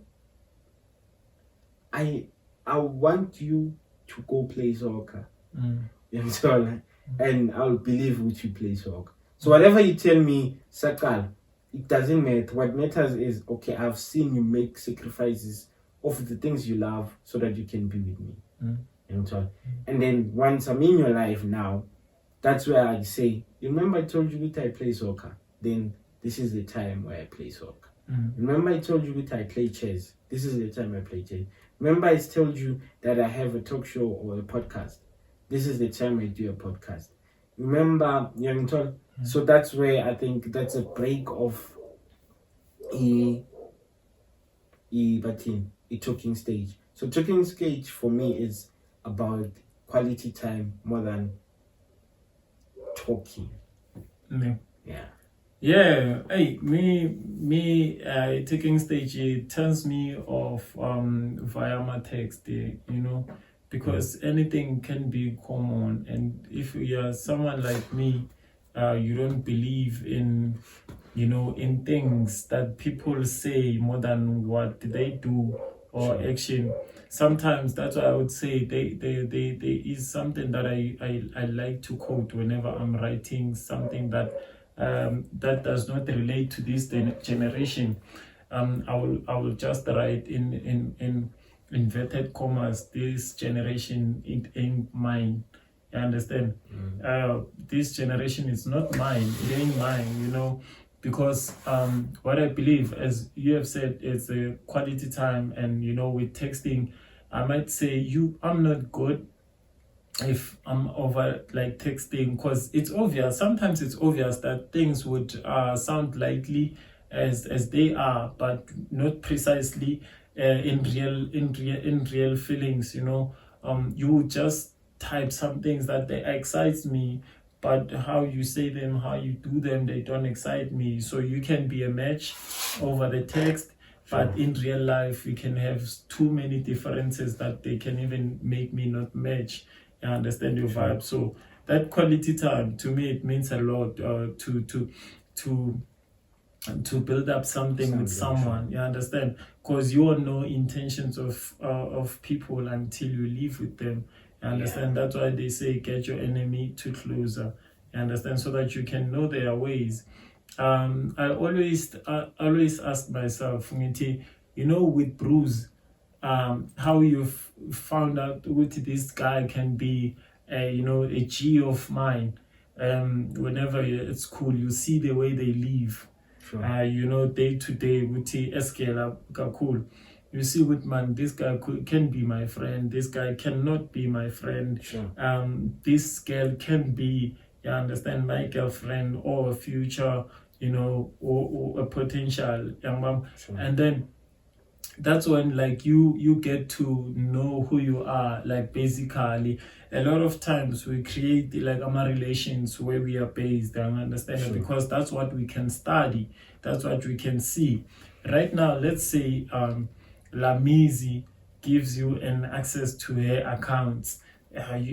I want you to go play soccer. You understand? And I'll believe what you play soccer. So whatever you tell me, Sakal, it doesn't matter. What matters is, okay, I've seen you make sacrifices of the things you love so that you can be with me. You understand? And then once I'm in your life now, that's where I say, remember I told you that I play soccer? Then this is the time where I play soccer. Remember I told you that I play chess? This is the time I play chess. Remember I told you that I have a talk show or a podcast? This is the time I do a podcast. Remember, so that's where I think that's a break of a talking stage. So talking stage for me is about quality time more than talking. Yeah. Yeah, hey, taking stage, it turns me off via my text, because anything can be common. And if you're someone like me, you don't believe in, in things that people say more than what they do or action. Sometimes that's why I would say there is something that I like to quote whenever I'm writing something that that does not relate to this generation. I will just write in inverted commas, this generation, it ain't mine. You understand? This generation is not mine, it ain't mine, because what I believe, as you have said, it's a quality time. And with texting, I might say I'm not good if I'm over like texting, because it's obvious. Sometimes it's obvious that things would sound lightly as they are, but not precisely in real feelings. You just type some things that they excites me, but how you say them, how you do them, they don't excite me. So you can be a match over the text, but in real life we can have too many differences that they can even make me not match. I understand your vibe. So that quality time, to me, it means a lot to build up something with someone. You understand? Because you have no intentions of people until you live with them. You understand? That's why they say get your enemy to closer. You understand? So that you can know their ways. I always ask myself, with Bruce, how you've found out what this guy can be, a G of mine. Whenever it's cool, you see the way they live. Day to day, with cool. You see, with man, this guy can be my friend. This guy cannot be my friend. This girl can be, you understand, my girlfriend or a future, or a potential young mom. And then that's when like you get to know who you are. Like basically a lot of times we create like relations where we are based, and understand because that's what we can study, that's what we can see. Right now, let's say Lamizi gives you an access to her accounts.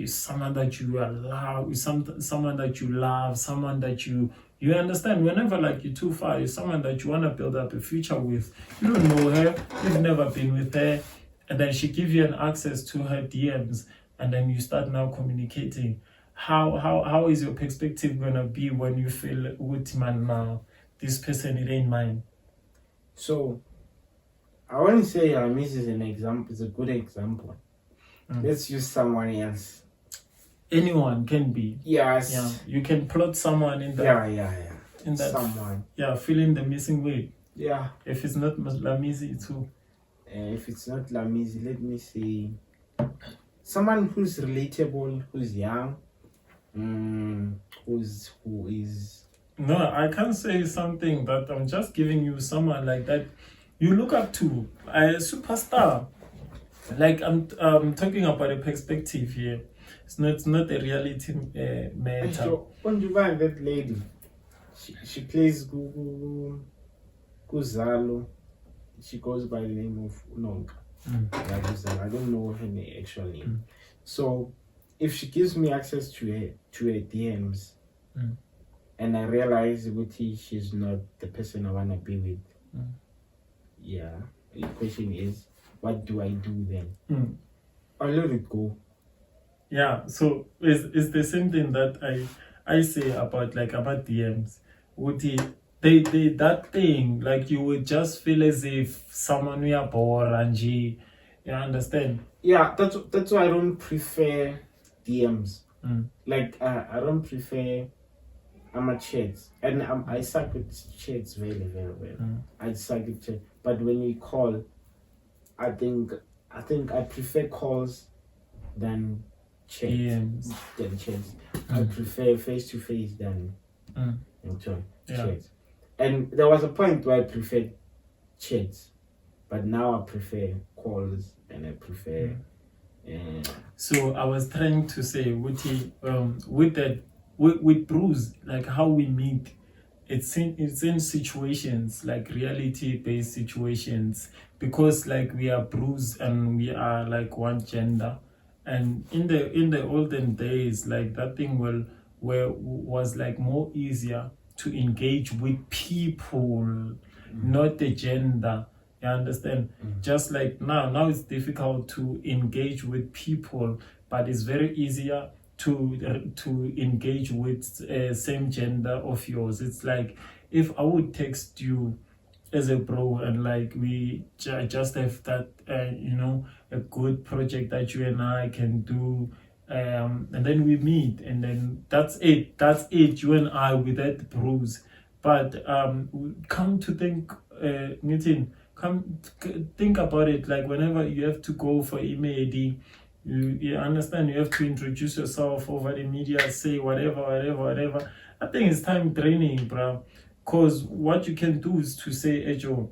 Someone that you allow, someone that you love, someone that you understand. Whenever like you're too far, you're someone that you want to build up a future with. You don't know her, you've never been with her, and then she gives you an access to her DMs, and then you start now communicating. How is your perspective gonna be when you feel, what man now, this person, it ain't mine? So I want to say Miss is an example, it's a good example. Let's use someone else. Anyone can be. Yes. Yeah. You can plot someone in that. Yeah. In that. Someone. Yeah, filling the missing weight. Yeah. If it's not Lamizi too. If it's not Lamizi, let me see. Someone who's relatable, who's young, who is. No, I can't say something, but I'm just giving you someone like that you look up to, a superstar. Like I'm talking about a perspective here. It's not a reality matter. When you find that lady, she plays Google. Kuzalo, she goes by the name of Unonka. Yeah, Kuzalo. I don't know her actual name. So if she gives me access to her DMs, and I realize she's not the person I wanna be with, yeah. The question is, what do I do then? I let it go. Yeah, so it's the same thing that I say about DMs. They that thing, like, you would just feel as if someone we are bored and you understand? Yeah, that's why I don't prefer DMs. Like I don't prefer chats, and I suck with chats very, very well. I suck with chats, but when you call, I think I prefer calls than chats. DMs. Than chats. I prefer face to face than chats. And there was a point where I preferred chats, but now I prefer calls and I prefer. So I was trying to say, with that, with Bruce, like how we meet, it's in situations like reality-based situations, because like we are Bruce and we are like one gender, and in the olden days, like that thing was like more easier to engage with people, not the gender. You understand? Just like now it's difficult to engage with people, but it's very easier to engage with same gender of yours. It's like if I would text you as a bro and like we just have that a good project that you and I can do, and then we meet, and then that's it, you and I with that bruise. But come to think, Nitin, think about it, like whenever you have to go for email, you understand, you have to introduce yourself over the media, say whatever. I think it's time draining, bro. Because what you can do is to say, hey Joe,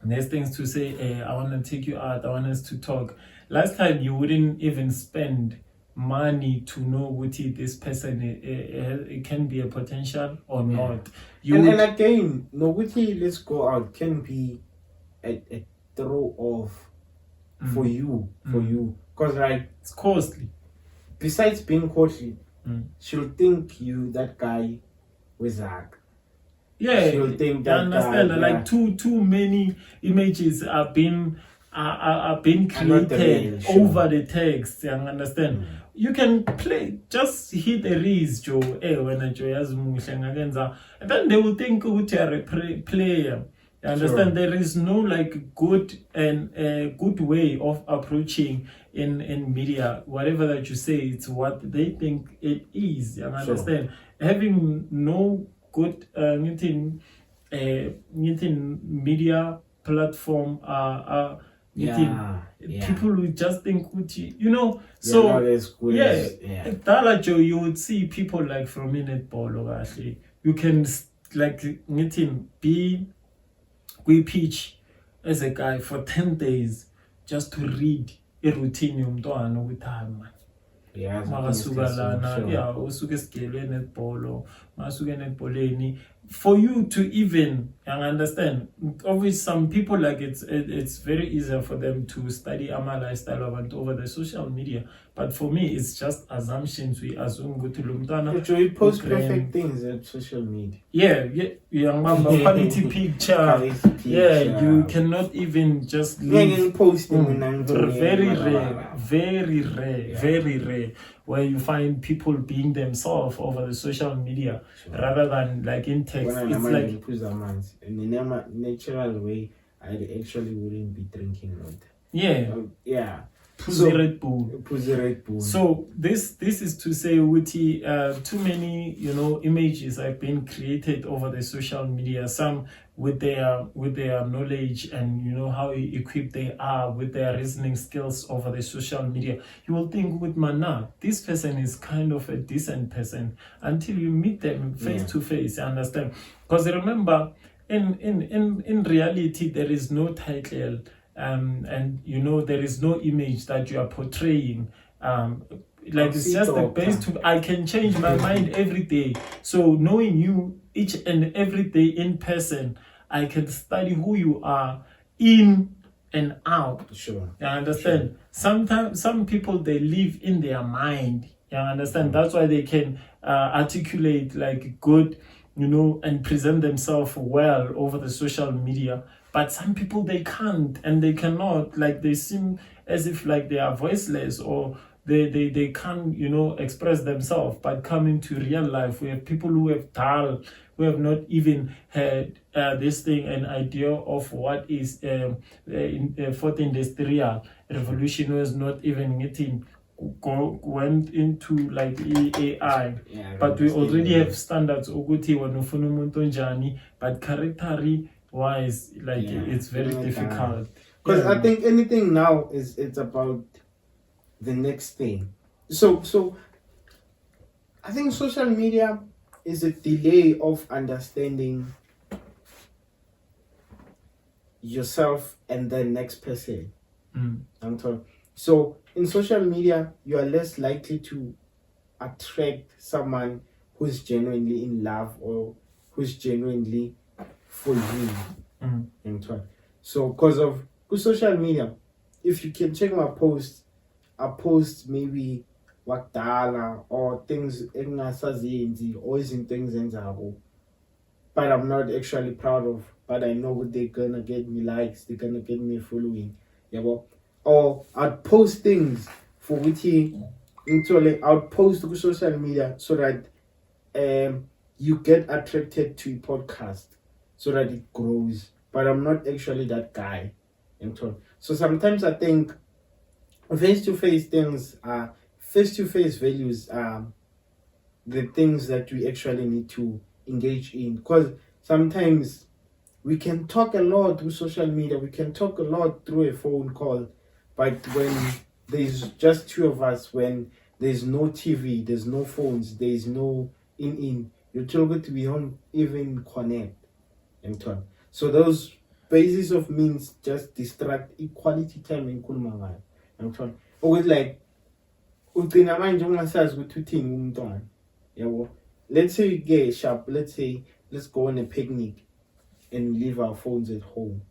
next things to say, I want to take you out, I want us to talk. Last time you wouldn't even spend money to know what this person it can be a potential or not. And again, no, let's go out can be a throw off for you, because like it's costly. Besides being costly, she'll think you that guy with Zach. Yeah, she'll think I that understand. guy, like too many images are being created over the text. You understand? You can just hit a reese, Joe. When a Joe has and then they will think you are a player. You understand? Sure. There is no like good way of approaching in media. Whatever that you say, it's what they think it is. You understand? Sure. Having no good media platform people will just think so Joe, you would see people like from netball, actually you can like be we pitch as a guy for 10 days just to read a routine yomntwana with time, man. Makasuka lana usuke esigelwe netball, masuke netballeni, for you to even understand. Obviously some people like it's very easier for them to study our lifestyle over the social media, but for me it's just assumptions. We assume ukuthi lo mntwana you post perfect things on social media. Quality picture. You cannot even just leave. Very rare where you find people being themselves over the social media, rather than like in text. It's like in the natural way, I actually wouldn't be drinking water. Pussy Red Bull. So this is to say, too many images have been created over the social media. Some with their knowledge and how equipped they are with their reasoning skills over the social media. You will think with Mana, this person is kind of a decent person until you meet them face to face. You understand? Because remember, in reality, there is no title. And there is no image that you are portraying. Like it's just the base to. I can change my mind every day. So knowing you each and every day in person, I can study who you are in and out. Sure. You understand? Sometimes some people, they live in their mind. You understand? That's why they can articulate like good, and present themselves well over the social media. But some people, they can't and they cannot. Like they seem as if like they are voiceless, or they can't express themselves. But coming to real life, we have people who have not even had this thing, an idea of what is fourth industrial revolution, who is not even getting went into like AI. Yeah, But we already have standards ukuthi wena ufuna umuntu onjani, but character wise, like it's very difficult. Because I think anything now it's about the next thing. So I think social media is a delay of understanding yourself and the next person. I'm talking. So in social media, you are less likely to attract someone who's genuinely in love or who's genuinely for you. So because of social media, if you can check my posts, I post maybe wakdala or things engasazenzi or in things enzabo, but I'm not actually proud of, but I know they're gonna get me likes, they're gonna get me following. Yeah, well, or I'd post things for which I'd post to social media so that you get attracted to a podcast so that it grows. But I'm not actually that guy. So sometimes I think face-to-face things are face-to-face values are the things that we actually need to engage in, because sometimes we can talk a lot through social media, we can talk a lot through a phone call, but when there's just two of us, when there's no TV, there's no phones, there's no you're told we don't even connect. So those basis of means just distract equality time in kulumanga. Always like let's say you get sharp, let's go on a picnic and leave our phones at home.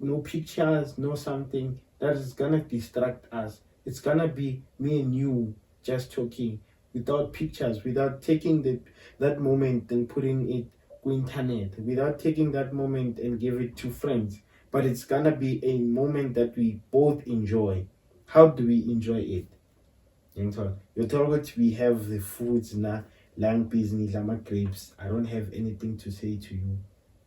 No pictures, no something that is gonna distract us. It's gonna be me and you just talking without pictures, without taking that moment and putting it on internet, without taking that moment and give it to friends. But it's gonna be a moment that we both enjoy. How do we enjoy it? You're talking, we have the foods na lang business, lama grapes. I don't have anything to say to you.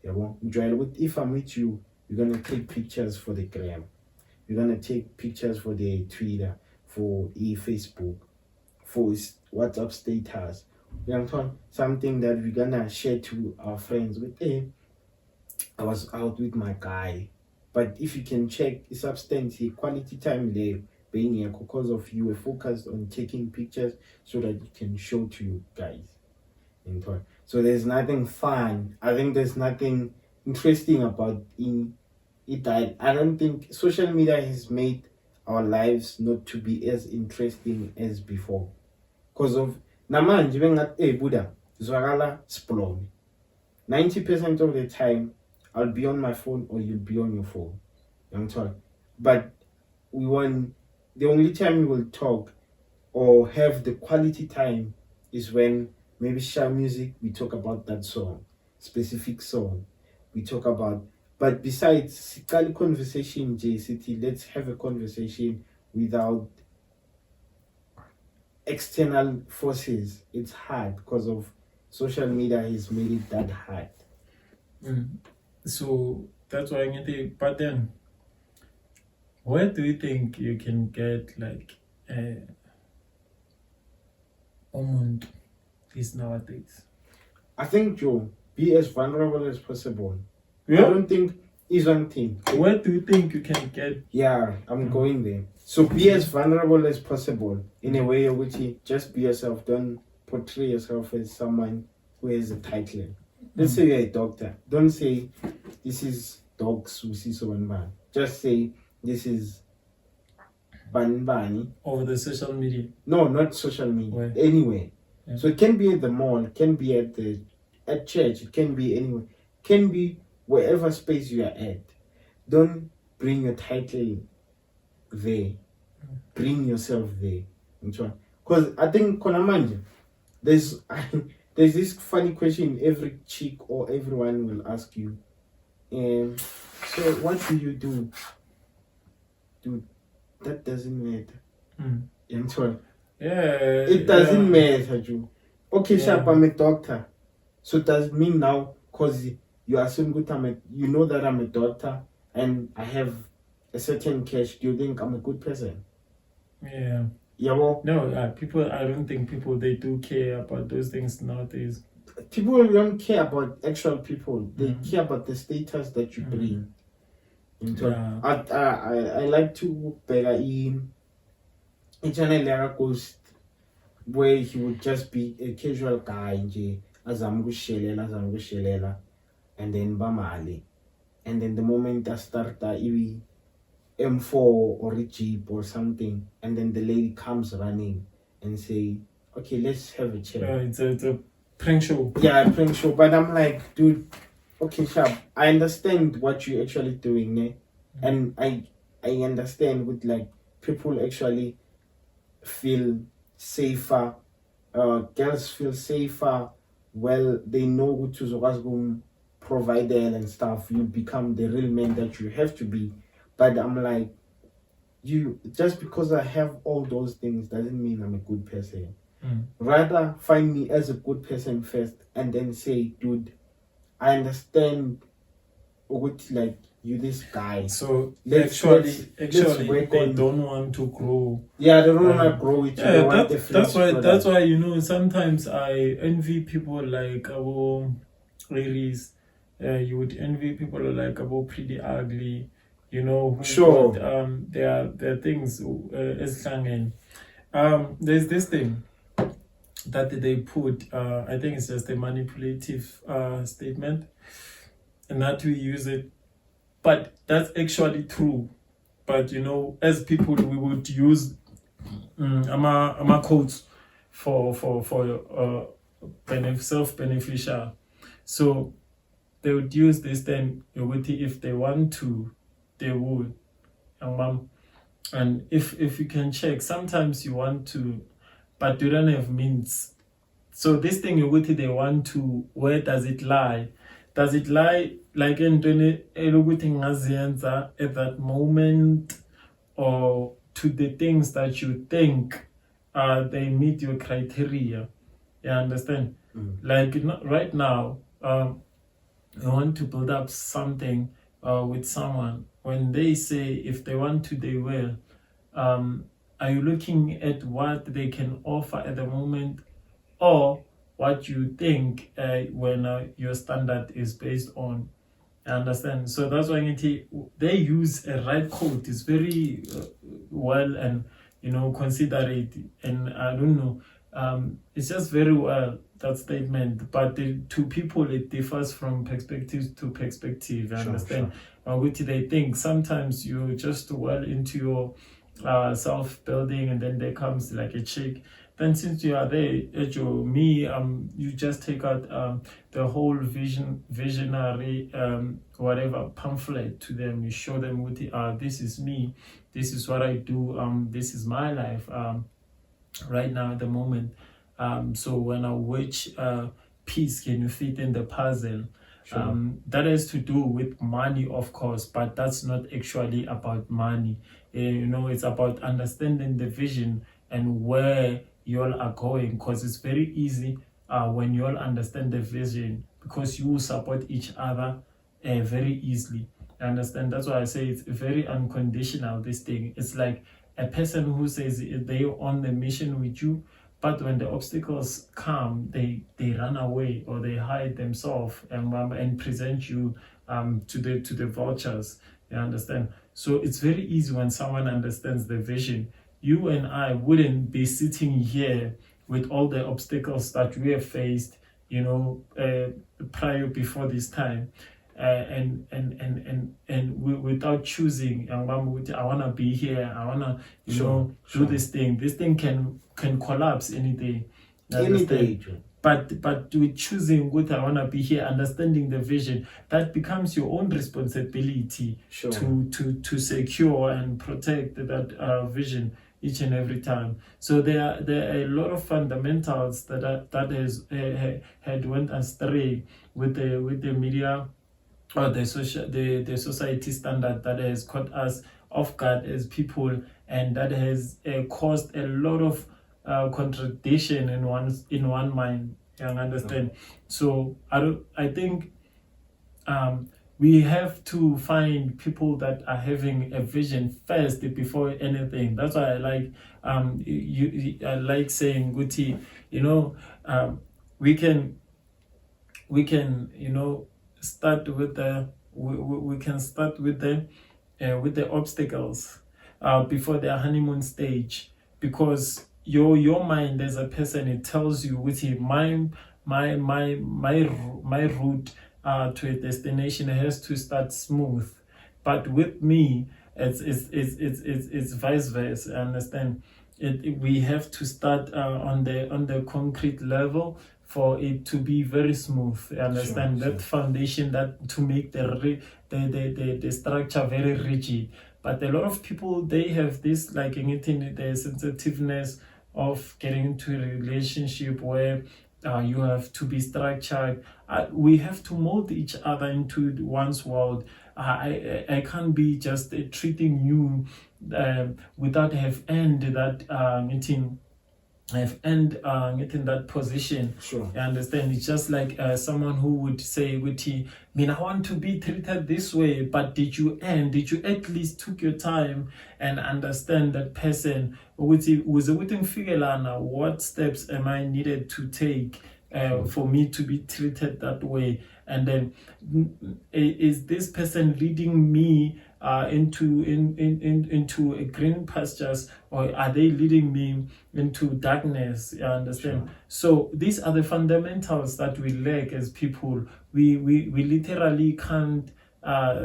If I'm with you, you're gonna take pictures for the gram. You're gonna take pictures for the Twitter, for Facebook, for WhatsApp status. Something that we're gonna share to our friends with. Hey, I was out with my guy. But if you can check the substance, quality time there, being here because of you were focused on taking pictures so that you can show to you guys. So there's nothing fun. I think there's nothing interesting about it. I don't think social media has made our lives not to be as interesting as before. Because of namanje bengathi Buddha zwakala splom. 90% of the time I'll be on my phone or you'll be on your phone. But the only time we will talk or have the quality time is when maybe share music, we talk about that song, specific song. We talk about, but besides conversation, JCT, let's have a conversation without external forces. It's hard because of social media has made it that hard. So that's why I think, but then where do you think you can get like umuntu these nowadays? I think Joe, be as vulnerable as possible. Yeah. I don't think is one thing. Where do you think you can get? Yeah, I'm going there. So be as vulnerable as possible in a way in which you just be yourself. Don't portray yourself as someone who has a title. Let's say you're a doctor. Don't say this is dogs who see so man. Just say this is Banbani. Over the social media? No, not social media. Where? Anywhere. Yeah. So it can be at the mall, it can be at church, it can be anywhere. can be wherever space you are at. Don't bring your title there. Bring yourself there. Because I think Konamanja, there's there's this funny question every chick or everyone will ask you. So what do you do? Dude, that doesn't matter. It doesn't matter, Joe. Okay, sharp, I'm a doctor. So does it mean now, because you assume good you know that I'm a doctor and I have a certain cash, do you think I'm a good person? Yeah. Yeah, well, no, people. I don't think people they do care about those things nowadays. People don't care about actual people. They care about the status that you bring. I like to bear in a channel ghost where he would just be a casual guy azama kushelela and then bamali, and then the moment I start M4 or a Jeep or something, and then the lady comes running and say, okay, let's have a chat. It's a prank show. Yeah, a prank show. But I'm like, dude, okay, sharp. I understand what you're actually doing, eh? And I understand with like people actually feel safer. Girls feel safer. Well, they know who to provide them and stuff. You become the real man that you have to be. But I'm like, you just because I have all those things doesn't mean I'm a good person. Rather, find me as a good person first, and then say, dude, I understand what like you this guy. So let's they don't want to grow. Yeah, they don't want to grow with you. Yeah, that's why you know sometimes I envy people like ladies. You would envy people like pretty ugly. You know, sure. There are things as hanging. There's this thing that they put. I think it's just a manipulative statement, and that we use it. But that's actually true. But you know, as people, we would use quotes for self-beneficial. So they would use this then if they want to. They would, and if you can check, sometimes you want to, but you don't have means. So this thing they want to, where does it lie? Does it lie like in at that moment, or to the things that you think they meet your criteria? You understand? Like right now, I want to build up something with someone. When they say if they want to, they will. Are you looking at what they can offer at the moment, or what you think when your standard is based on? I understand. So that's why they use a right code. It's very well and considerate, and I don't know. It's just very well that statement. But to people, it differs from perspective to perspective. I understand. Which they think sometimes you're just well into your self-building, and then there comes like a chick. Then since you are there, you just take out the whole visionary whatever pamphlet to them. You show them this is me, this is what I do, this is my life right now at the moment. So which piece can you fit in the puzzle? Sure. That has to do with money, of course, but that's not actually about money. It's about understanding the vision and where you all are going, because it's very easy when you all understand the vision, because you support each other very easily. I understand. That's why I say it's very unconditional, this thing. It's like a person who says they're on the mission with you, but when the obstacles come, they run away or they hide themselves and present you to the vultures. You understand? So it's very easy when someone understands the vision. You and I wouldn't be sitting here with all the obstacles that we have faced, prior before this time, and without choosing. I want to be here. I want to, do this thing. This thing can collapse any day. Any day. But with choosing what I want to be here, understanding the vision, that becomes your own responsibility Sure. to secure and protect that vision each and every time. So there are a lot of fundamentals that had went astray with the media or the society standard that has caught us off guard as people, and that has caused a lot of contradiction in one mind. You understand? So I think we have to find people that are having a vision first before anything. That's why I like I like saying, Guti, we can start with the obstacles before the honeymoon stage, because your mind as a person, it tells you with my route to a destination has to start smooth, but with me it's vice versa. Understand? We have to start on the concrete level for it to be very smooth. Understand? Sure. That foundation, that to make the structure very rigid. But a lot of people, they have this like anything, the sensitiveness of getting into a relationship where you have to be structured. We have to mold each other into one's world. I can't be just treating you without have earned that meeting. I've earned getting that position. Sure. You understand? It's just like someone who would say, "Witty, I want to be treated this way." But did you at least took your time and understand that person? Witty was a witting figure. What steps am I needed to take for me to be treated that way? And then, is this person leading me into a green pastures, or are they leading me into darkness? You understand? Sure. So these are the fundamentals that we lack as people. We literally can't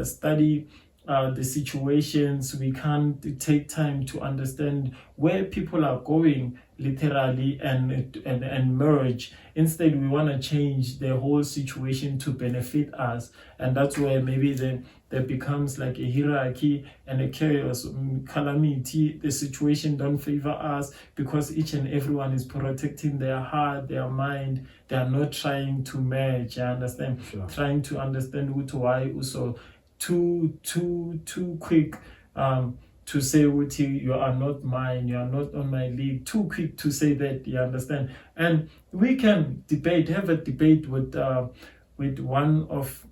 study the situations. We can't take time to understand where people are going literally and merge. Instead, we want to change the whole situation to benefit us, and that's where maybe there becomes like a hierarchy and a chaos, calamity. The situation don't favor us because each and everyone is protecting their heart, their mind. They are not trying to merge. I understand? Sure. Trying to understand why also too quick to say with you are not mine, you are not on my league. Too quick to say that. You understand? And we can have a debate with one of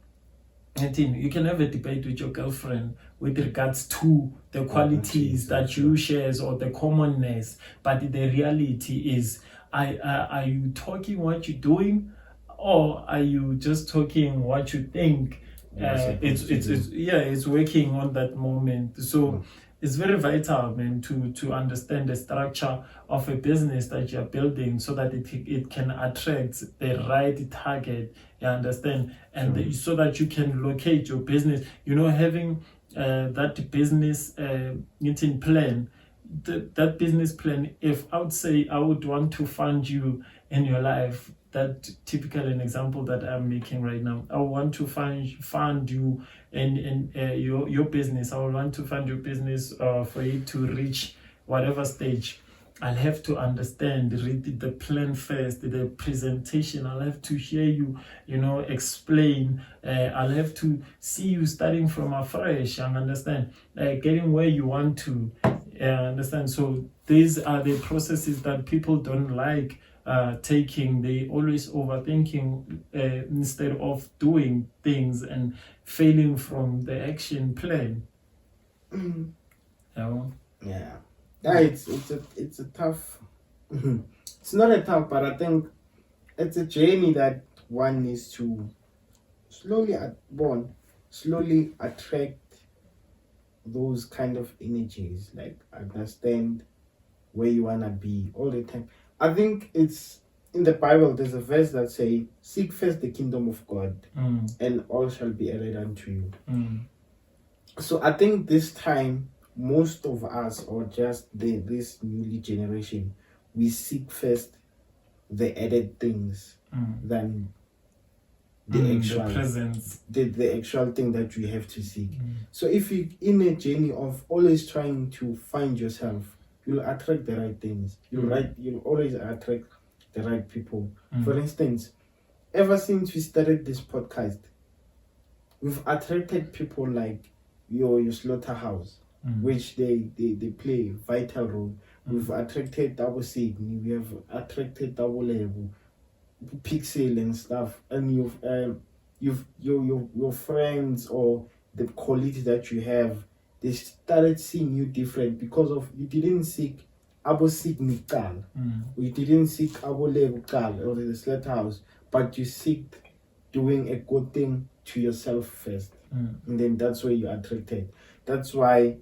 you can have a debate with your girlfriend with regards to the qualities that you shares or the commonness, but the reality is, are you talking what you're doing, or are you just talking what you think? It's working on that moment. So it's very vital, man, to understand the structure of a business that you're building so that it can attract the right target. You understand? And so that you can locate your business. Having that business meeting plan, that business plan, if I would say I would want to fund you in your life, that typical an example that I'm making right now. I want to fund you in your business. I want to fund your business for you to reach whatever stage. I'll have to understand, read the plan first, the presentation. I'll have to hear you, explain. I'll have to see you starting from afresh and understand, getting where you want to understand. So these are the processes that people don't like taking. They always overthinking instead of doing things and failing from the action plan. Yeah, it's a tough. It's not a tough, but I think it's a journey that one needs to slowly attract those kind of energies. Like understand where you wanna be all the time. I think it's in the Bible. There's a verse that say, "Seek first the kingdom of God, and all shall be added unto you." So I think this time, most of us, or just this newly generation, we seek first the added things than the actual presence, the actual thing that you have to seek. So if you in a journey of always trying to find yourself, you'll attract the right things. You'll always attract the right people. For instance, ever since we started this podcast, we've attracted people like your slaughterhouse, which they play a vital role. We've attracted Double Sydney, we have attracted Double Level, Pixel and stuff, and your friends or the colleagues that you have, they started seeing you different because of you didn't seek Abo Sydney Kal, you didn't seek Abo Level Kal or the slaughterhouse, but you seek doing a good thing to yourself first, and then that's where you attracted. That's why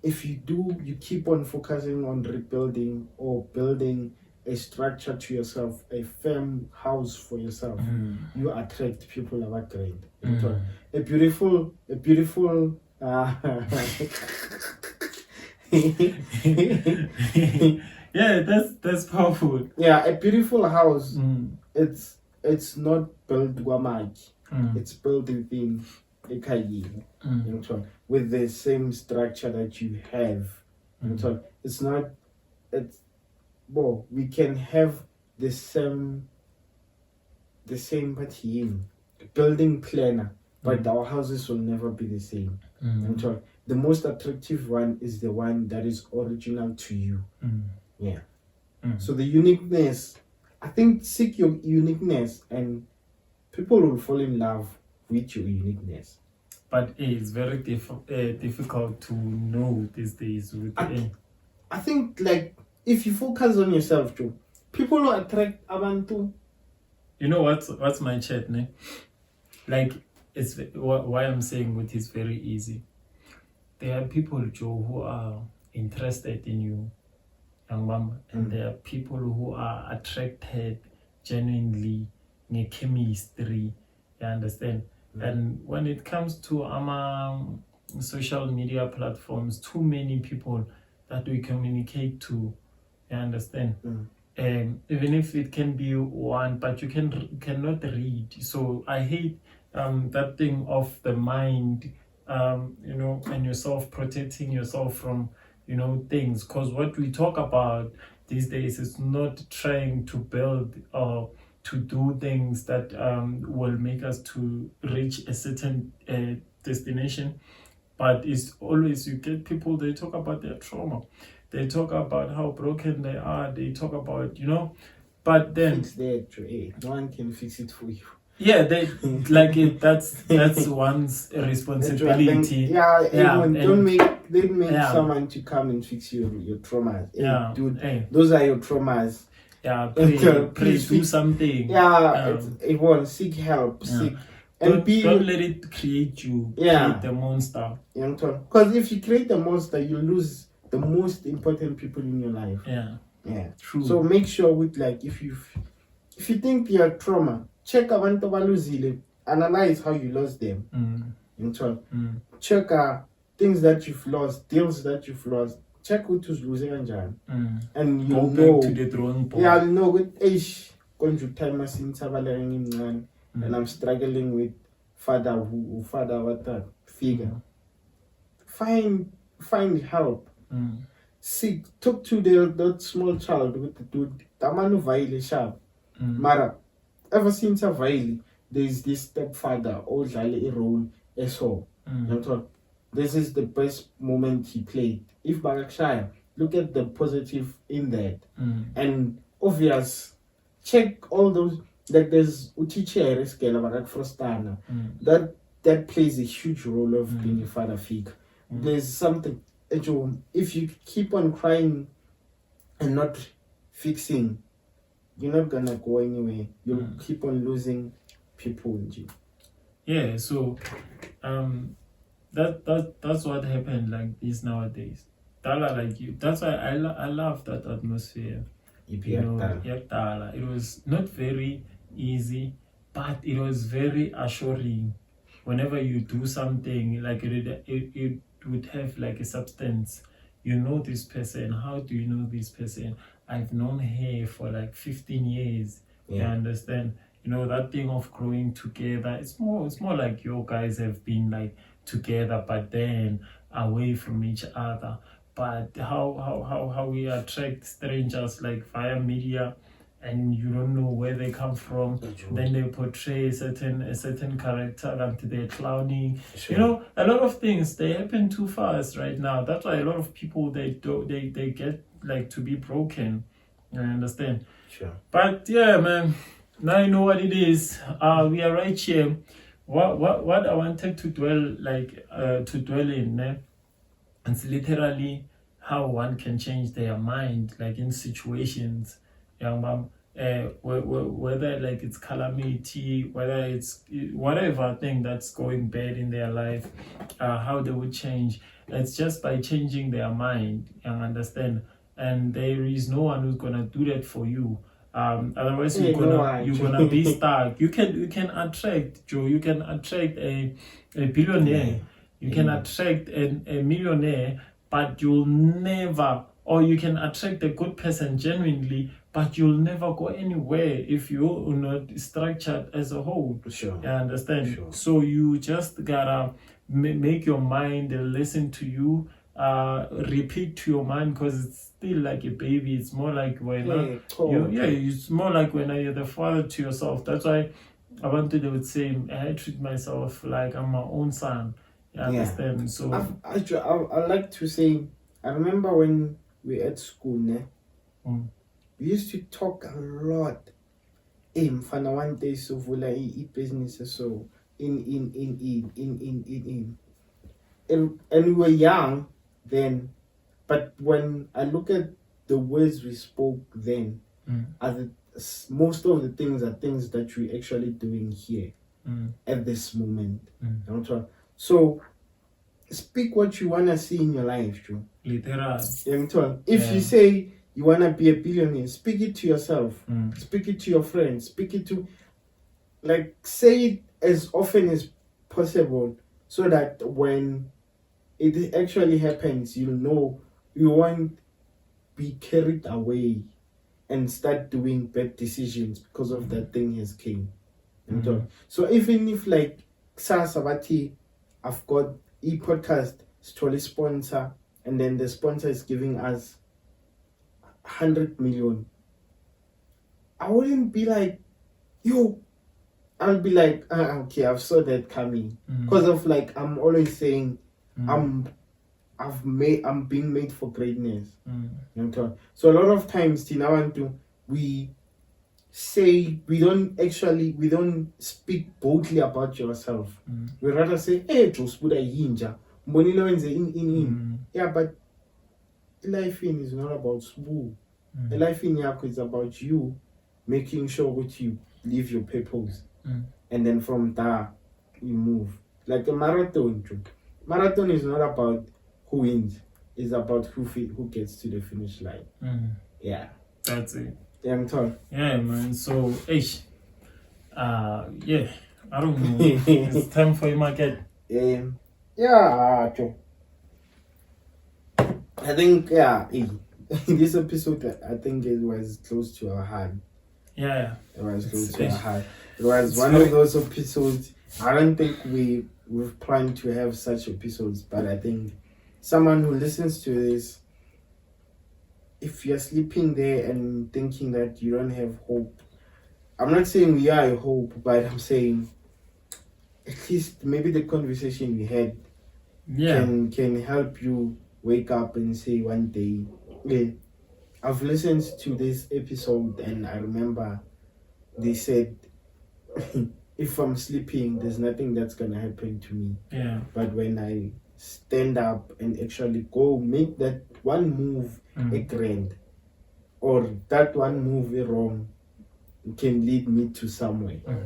if you keep on focusing on rebuilding or building a structure to yourself, a firm house for yourself, you attract people about great. A beautiful yeah, that's powerful. Yeah, a beautiful house. It's not built guamaki. It's built within a kayi. With the same structure that you have. It's not. Well, we can have the same building planner, but our houses will never be the same. The most attractive one is the one that is original to you. Yeah. So the uniqueness, I think, seek your uniqueness and people will fall in love with your uniqueness. But it's very difficult to know these days. I think, like, if you focus on yourself, too, people will attract abantu. You know what's my chat, ne? Like, it's why I'm saying it is very easy. There are people, Joe, who are interested in you, young mama, and there are people who are attracted genuinely in chemistry. You understand? And when it comes to social media platforms, too many people that we communicate to, you understand? Even if it can be one, but you cannot read. So I hate that thing of the mind, and yourself, protecting yourself from, things. Because what we talk about these days is not trying to build or to do things that will make us to reach a certain destination, but it's always, you get people, they talk about their trauma, they talk about how broken they are, they talk about, but then It's there to no one can fix it for you. Yeah, they like it. That's one's responsibility. Don't make someone to come and fix your traumas. Hey, dude, those are your traumas. Yeah, pray, do something. It won't seek help. Seek and don't let it create you. Create the monster. Because if you create the monster, you lose the most important people in your life. Yeah, true. So make sure with, like, if you think you're trauma, check abantu baluzile, analyze how you lost them. Check things that you've lost, deals that you've lost. Check who's losing and you go know back to the drawing board. Yeah, you know with age going to time since and I'm struggling with father what that figure. Find help. Seek, talk to that small child with the dude. Tamanu vaile sharp. Mara, ever since a vaile, there's this stepfather or jale a role so. This is the best moment he played. If Barakshire, look at the positive in that. And obvious, check all those, like there's Uchiche Skela Barak Frostana. That plays a huge role of being a father figure. There's something, if you keep on crying and not fixing, you're not gonna go anywhere. You'll keep on losing people. Yeah, so that's what happened like this nowadays. Like you, that's why I love that atmosphere. It was not very easy, but it was very assuring. Whenever you do something, like it would have like a substance. You know this person. How do you know this person? I've known her for like 15 years. You understand? You know, that thing of growing together, it's more like you guys have been like together, but then away from each other. But how we attract strangers like via media, and you don't know where they come from. Then they portray a certain character until they're clowning. You know, a lot of things, they happen too fast right now. That's why a lot of people they get like to be broken. I understand. Sure. But yeah, man, now you know what it is. We are right here. What I wanted to dwell in, né? It's literally how one can change their mind, like in situations, young mom. Whether like it's calamity, whether it's whatever thing that's going bad in their life, how they would change. It's just by changing their mind, you understand. And there is no one who's gonna do that for you. Otherwise you're gonna be stuck. You can attract, Joe. You can attract a billionaire. You can attract a millionaire, but you'll never. Or you can attract a good person genuinely, but you'll never go anywhere if you're not structured as a whole. Sure. You understand? Sure. So you just gotta make your mind listen to you. Repeat to your mind, because it's still like a baby. It's more like when it's more like when you're the father to yourself. That's why I wanted to say I treat myself like I'm my own son. You understand? So I like to say, I remember when we at school, we used to talk a lot. Mfana one day so vula I business so in and we were young then, but when I look at the words we spoke then, most of the things are things that we're actually doing here at this moment. So speak what you wanna see in your life, Joe. Literal. If you say you wanna be a billionaire, speak it to yourself. Speak it to your friends. Speak it to, like, say it as often as possible, so that when it actually happens, you'll know you won't be carried away and start doing bad decisions because of that thing has came. So even if like Sabati, I've got e-podcast story sponsor, and then the sponsor is giving us 100 million, I wouldn't be like, yo, I'll be like, okay, I've saw that coming. Because of like, I'm always saying, I'm being made for greatness. So a lot of times, we say, we don't speak boldly about yourself. We rather say, hey, Sbudasquad, yeah, but life in is not about Sbu. Life in Yako is about you making sure that you live your purpose. And then from there, we move. Like a marathon. Marathon is not about who wins. It's about who gets to the finish line. Yeah. That's it. Yeah, I'm told. Yeah, man. So, I don't know. It's time for you, market. Yeah, true. I think, this episode, I think it was close to our heart. Yeah. It was close to our heart. It was one of those episodes. I don't think we've planned to have such episodes, but I think someone who listens to this, if you're sleeping there and thinking that you don't have hope, I'm not saying we are a hope, but I'm saying at least maybe the conversation we had can help you wake up and say one day, I've listened to this episode and I remember they said, if I'm sleeping, there's nothing that's gonna happen to me. Yeah. But when I stand up and actually go make that one move a grand, or that one move a wrong, can lead me to somewhere. Now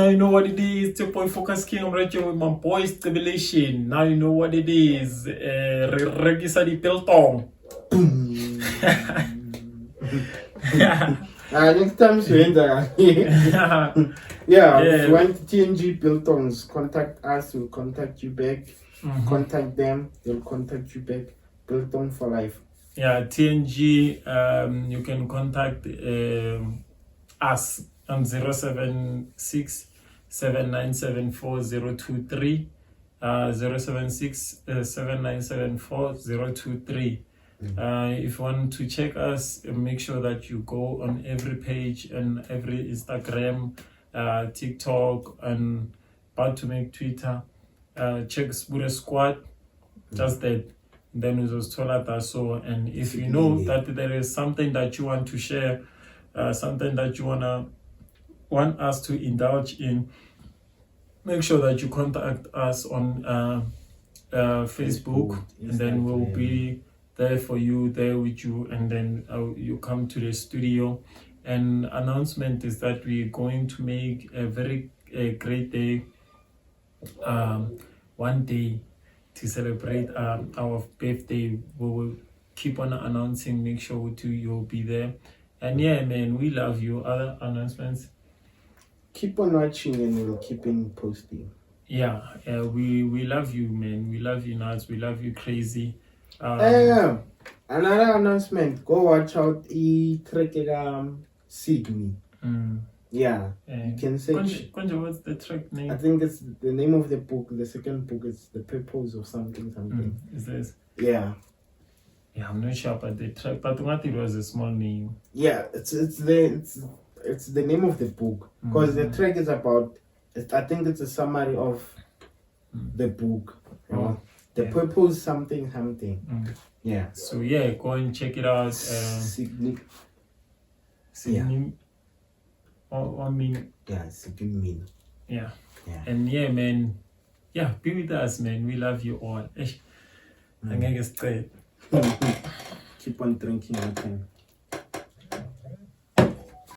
you know what it is. It's your boy Focus King. I'm right here with my boy Stimulation. Now you know what it is. Regisa di Piltong. Next time we enter. If you want TNG Biltongs, contact us. We'll contact you back. Contact them, they'll contact you back. Biltong for life. Yeah, TNG, you can contact us on 076 7974 076 7974 023. If you want to check us, make sure that you go on every page and every Instagram, TikTok, and about to make Twitter. Check Sbudasquad, just that. Then we just told that so. And if you know that there is something that you want to share, something that you want us to indulge in, make sure that you contact us on Facebook, and then we'll be there for you, there with you, and then you come to the studio. And announcement is that we're going to make a very great day, one day to celebrate our birthday. We will keep on announcing, make sure you'll be there. And yeah, man, we love you. Other announcements? Keep on watching and we'll keep on posting. Yeah, we love you, man. We love you, Nuts. We love you, Crazy. Another announcement. Go watch out track Sydney. Yeah, you can say. Konja, what's the track name? I think it's the name of the book. The second book is The Purpose of Something. Is this? Yeah. Yeah, I'm not sure about the track, but what it was a small name. Yeah, it's the name of the book, because the track is about. I think it's a summary of the book. The Purpose something. Yeah. So yeah, go and check it out. Sydney. Sydney. I mean, yeah, Sydney. Yeah. And yeah, man. Yeah, be with us, man. We love you all. I'm gonna get straight. Keep on drinking, okay?